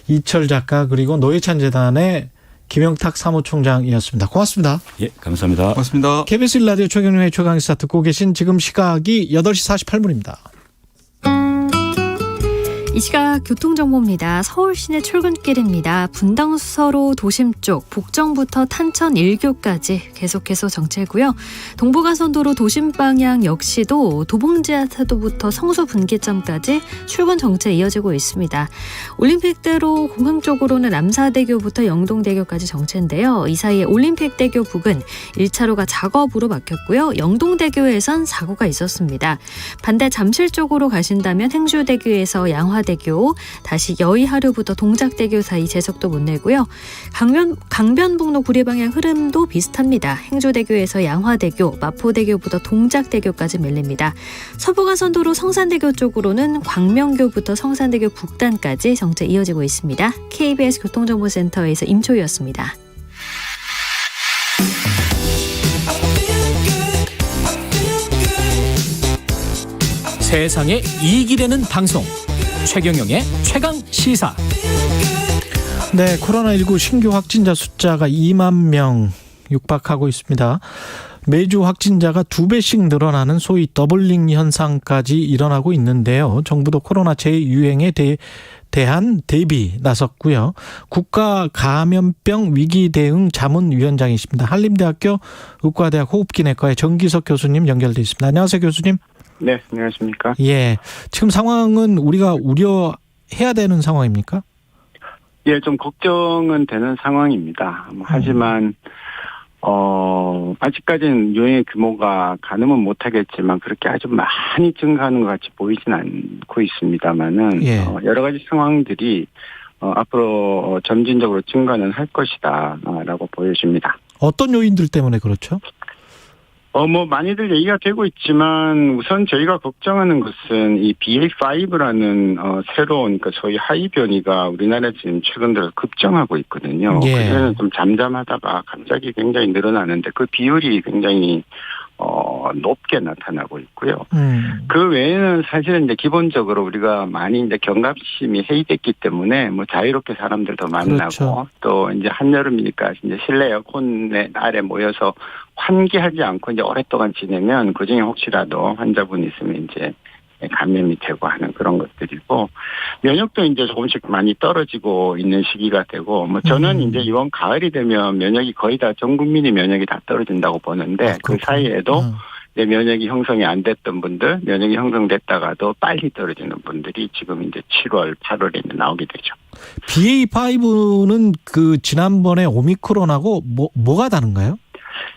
이철 작가 그리고 노회찬 재단의 김영탁 사무총장이었습니다. 고맙습니다. 감사합니다. 고맙습니다. KBS 1라디오 최경영의 최강시사 듣고 계신 지금 시각이 8시 48분입니다. 이 시각 교통정보입니다. 서울 시내 출근길입니다. 분당 수서로 도심 쪽 복정부터 탄천 1교까지 계속해서 정체고요. 동부간선도로 도심 방향 역시도 도봉지하차도부터 성수 분기점까지 출근 정체 이어지고 있습니다. 올림픽대로 공항 쪽으로는 남사대교부터 영동대교까지 정체인데요. 이 사이에 올림픽대교 부근 1차로가 작업으로 막혔고요. 영동대교에선 사고가 있었습니다. 반대 잠실 쪽으로 가신다면 행주대교에서 양화 양화대교, 다시 여의하루부터 동작대교 사이 제속도 못 내고요. 강변북로 구리 방향 흐름도 비슷합니다. 행주대교에서 양화대교, 마포대교부터 동작대교까지 밀립니다. 서부간선도로 성산대교 쪽으로는 광명교부터 성산대교 북단까지 정체 이어지고 있습니다. KBS 교통정보센터에서 임초희였습니다. 세상에 이익이 되는 방송 최경영의 최강 시사. 네, 코로나19 신규 확진자 숫자가 2만 명 육박하고 있습니다. 매주 확진자가 2배씩 늘어나는 소위 더블링 현상까지 일어나고 있는데요. 정부도 코로나 재유행에 대한 대비 나섰고요. 국가감염병 위기대응 자문위원장이십니다. 한림대학교 의과대학 호흡기내과의 정기석 교수님 연결돼 있습니다. 안녕하세요, 교수님. 네, 안녕하십니까. 예, 지금 상황은 우리가 우려해야 되는 상황입니까? 예, 좀 걱정은 되는 상황입니다. 하지만 아직까지는 유행의 규모가 가늠은 못하겠지만 그렇게 아주 많이 증가하는 것 같이 보이지는 않고 있습니다만은 예. 여러 가지 상황들이 앞으로 점진적으로 증가는 할 것이다라고 보여집니다. 어떤 요인들 때문에 그렇죠? 많이들 얘기가 되고 있지만 우선 저희가 걱정하는 것은 이 BA5라는 새로운 그러니까 소위 하이 변이가 우리나라에 지금 최근 들어 급증하고 있거든요. 예. 그전에는 좀 잠잠하다가 갑자기 굉장히 늘어나는데 그 비율이 굉장히 높게 나타나고 있고요. 그 외에는 사실은 이제 기본적으로 우리가 많이 이제 경각심이 해이됐기 때문에 뭐 자유롭게 사람들도 만나고 그렇죠. 또 이제 한여름이니까 이제 실내 에어컨 아래 모여서 환기하지 않고 이제 오랫동안 지내면 그중에 혹시라도 환자분이 있으면 이제 감염이 되고 하는 그런 것들이고 면역도 이제 조금씩 많이 떨어지고 있는 시기가 되고 뭐 저는 이제 이번 가을이 되면 면역이 거의 다 전 국민이 면역이 다 떨어진다고 보는데 그 사이에도 이제 면역이 형성이 안 됐던 분들 면역이 형성됐다가도 빨리 떨어지는 분들이 지금 이제 7월, 8월에 나오게 되죠. BA5는 그 지난번에 오미크론하고 뭐가 다른가요?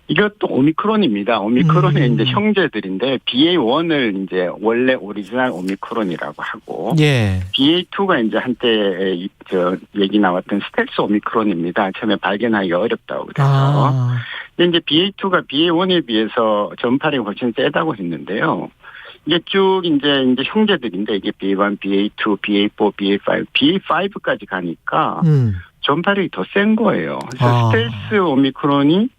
이것도 오미크론입니다. 오미크론의 이제 형제들인데 BA1을 이제 원래 오리지널 오미크론이라고 하고 예. BA2가 이제 한때 얘기 나왔던 스텔스 오미크론입니다. 처음에 발견하기 어렵다고 그래서. 근데 이제 BA2가 BA1에 비해서 전파력이 훨씬 세다고 했는데요. 이게 쭉 이제 형제들인데 이게 BA1, BA2, BA4, BA5, BA5까지 가니까 전파력이 더 센 거예요. 그래서 스텔스 오미크론이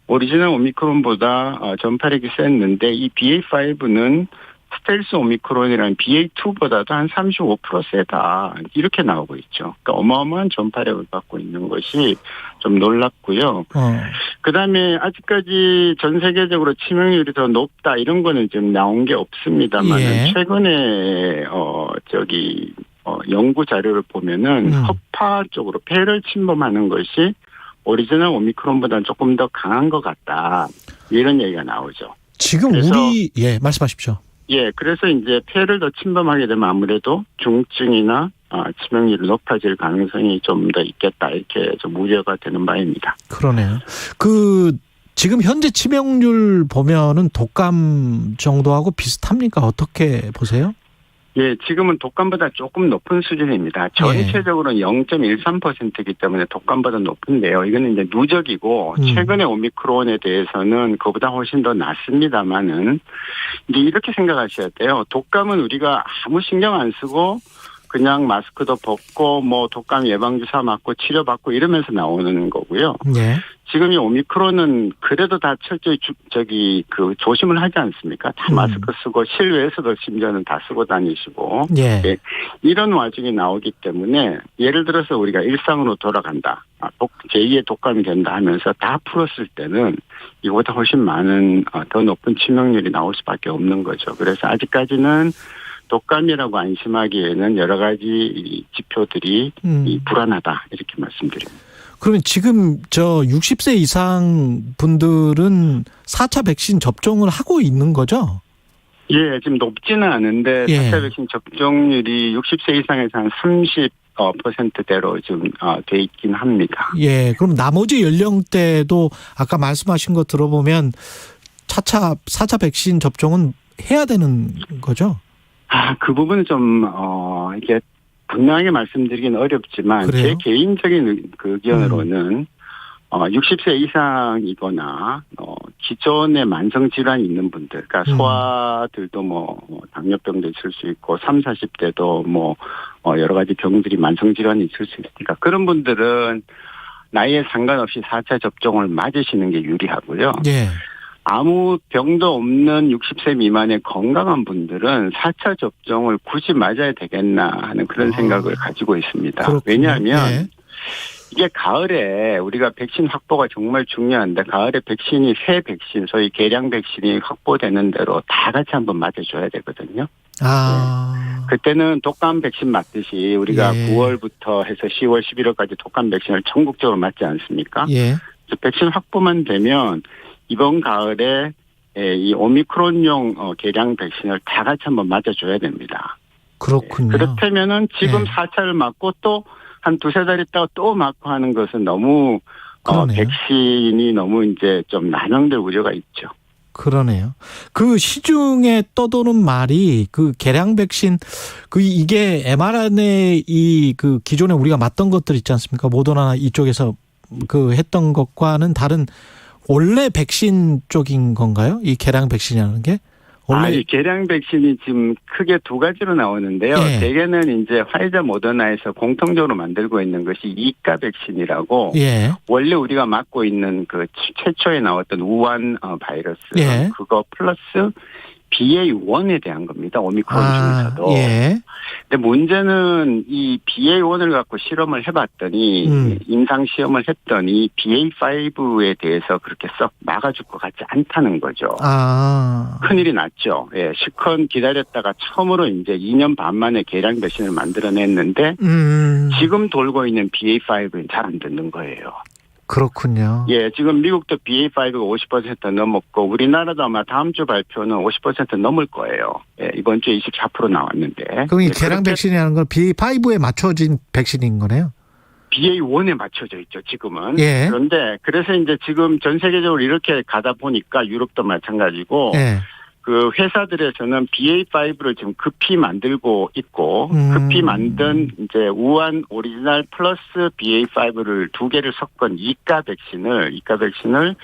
오리지널 오미크론보다 전파력이 셌는데 이 BA5는 스텔스 오미크론이라는 BA2보다도 한 35% 세다. 이렇게 나오고 있죠. 그러니까 어마어마한 전파력을 갖고 있는 것이 좀 놀랍고요. 그다음에 아직까지 전 세계적으로 치명률이 더 높다 이런 거는 지금 나온 게 없습니다만 예. 최근에 연구 자료를 보면은 허파 쪽으로 폐를 침범하는 것이 오리지널 오미크론보다는 조금 더 강한 것 같다. 이런 얘기가 나오죠. 지금 예, 말씀하십시오. 예, 그래서 이제 폐를 더 침범하게 되면 아무래도 중증이나 치명률이 높아질 가능성이 좀 더 있겠다. 이렇게 좀 우려가 되는 바입니다. 그러네요. 지금 현재 치명률 보면은 독감 정도하고 비슷합니까? 어떻게 보세요? 예, 지금은 독감보다 조금 높은 수준입니다. 전체적으로는 0.13%이기 때문에 독감보다 높은데요. 이거는 이제 누적이고 최근에 오미크론에 대해서는 그보다 훨씬 더 낮습니다만은 이제 이렇게 생각하셔야 돼요. 독감은 우리가 아무 신경 안 쓰고 그냥 마스크도 벗고 뭐 독감 예방주사 맞고 치료받고 이러면서 나오는 거고요. 네. 지금 이 오미크론은 그래도 다 철저히 조심을 하지 않습니까? 다 마스크 쓰고 실외에서도 심지어는 다 쓰고 다니시고. 예. 네. 이런 와중에 나오기 때문에 예를 들어서 우리가 일상으로 돌아간다. 제2의 독감이 된다 하면서 다 풀었을 때는 이보다 훨씬 많은 더 높은 치명률이 나올 수밖에 없는 거죠. 그래서 아직까지는 독감이라고 안심하기에는 여러 가지 지표들이 불안하다 이렇게 말씀드립니다. 그러면 지금 60세 이상 분들은 4차 백신 접종을 하고 있는 거죠? 예, 지금 높지는 않은데 4차 백신 접종률이 60세 이상에서 한 30%대로 지금 돼 있긴 합니다. 예, 그럼 나머지 연령대도 아까 말씀하신 거 들어보면 4차 백신 접종은 해야 되는 거죠? 그 부분은 좀 이게 분명하게 말씀드리긴 어렵지만 그래요? 제 개인적인 그 의견으로는 60세 이상이거나 기존에 만성 질환이 있는 분들, 그러니까 소아들도 뭐 당뇨병도 있을 수 있고 30, 40대도 뭐 여러 가지 병들이 만성 질환이 있을 수 있으니까 그런 분들은 나이에 상관없이 4차 접종을 맞으시는 게 유리하고요. 예. 아무 병도 없는 60세 미만의 건강한 분들은 4차 접종을 굳이 맞아야 되겠나 하는 그런 생각을 가지고 있습니다. 그렇군요. 왜냐하면 예. 이게 가을에 우리가 백신 확보가 정말 중요한데 가을에 백신이 새 백신, 소위 계량 백신이 확보되는 대로 다 같이 한번 맞아줘야 되거든요. 아. 그때는 독감 백신 맞듯이 우리가 예. 9월부터 해서 10월, 11월까지 독감 백신을 전국적으로 맞지 않습니까? 예. 백신 확보만 되면 이번 가을에 이 오미크론용 계량 백신을 다 같이 한번 맞아줘야 됩니다. 그렇군요. 그렇다면은 지금 예. 4차를 맞고 또 한 두세 달 있다가 또 맞고 하는 것은 너무 그러네요. 백신이 너무 이제 좀 난항될 우려가 있죠. 그러네요. 그 시중에 떠도는 말이 그 계량 백신 이게 mRNA 그 기존에 우리가 맞던 것들 있지 않습니까? 모더나 이쪽에서 그 했던 것과는 다른 원래 백신 쪽인 건가요? 이 계량 백신이라는 게? 원래 이 계량 백신이 지금 크게 두 가지로 나오는데요. 예. 대개는 이제 화이자 모더나에서 공통적으로 만들고 있는 것이 이가 백신이라고 예. 원래 우리가 맞고 있는 그 최초에 나왔던 우한 바이러스 예. 그거 플러스 BA1에 대한 겁니다. 오미크론 중에서도. 예. 근데 문제는 이 BA1을 갖고 실험을 해봤더니 임상 시험을 했더니 BA5에 대해서 그렇게 썩 막아줄 것 같지 않다는 거죠. 아. 큰일이 났죠. 예, 실컷 기다렸다가 처음으로 이제 2년 반 만에 계량 백신을 만들어냈는데 지금 돌고 있는 BA5는 잘 안 듣는 거예요. 그렇군요. 예, 지금 미국도 BA5가 50% 넘었고 우리나라도 아마 다음 주 발표는 50% 넘을 거예요. 예, 이번 주에 24% 나왔는데. 그럼 이 예, 계량 그렇게 백신이라는 건 BA5에 맞춰진 백신인 거네요. BA1에 맞춰져 있죠, 지금은. 예. 그런데 그래서 이제 지금 전 세계적으로 이렇게 가다 보니까 유럽도 마찬가지고 예. 그 회사들에서는 BA5를 지금 급히 만들고 있고 급히 만든 이제 우한 오리지널 플러스 BA5를 두 개를 섞은 이가 백신을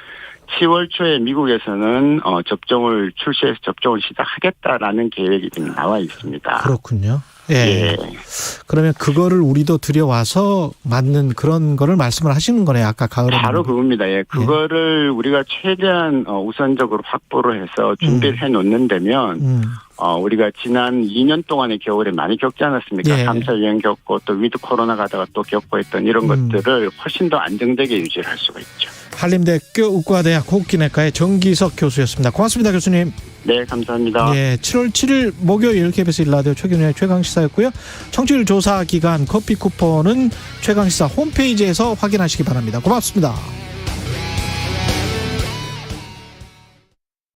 10월 초에 미국에서는 접종을 출시해서 접종을 시작하겠다라는 계획이 지금 나와 있습니다. 그렇군요. 예. 그러면 그거를 우리도 들여와서 맞는 그런 거를 말씀을 하시는 거네요. 아까 가을에. 바로 그겁니다. 예. 그거를 우리가 최대한 우선적으로 확보를 해서 준비를 해 놓는다면 우리가 지난 2년 동안의 겨울에 많이 겪지 않았습니까? 예. 3차 유행 겪고 또 위드 코로나 가다가 또 겪고 했던 이런 것들을 훨씬 더 안정되게 유지를 할 수가 있죠. 한림대학교 의과대학 호흡기내과의 정기석 교수였습니다. 고맙습니다, 교수님. 네, 감사합니다. 예, 7월 7일 목요일 KBS 1라디오 최경영의 최강시사였고요. 청취율 조사 기간 커피 쿠폰은 최강시사 홈페이지에서 확인하시기 바랍니다. 고맙습니다.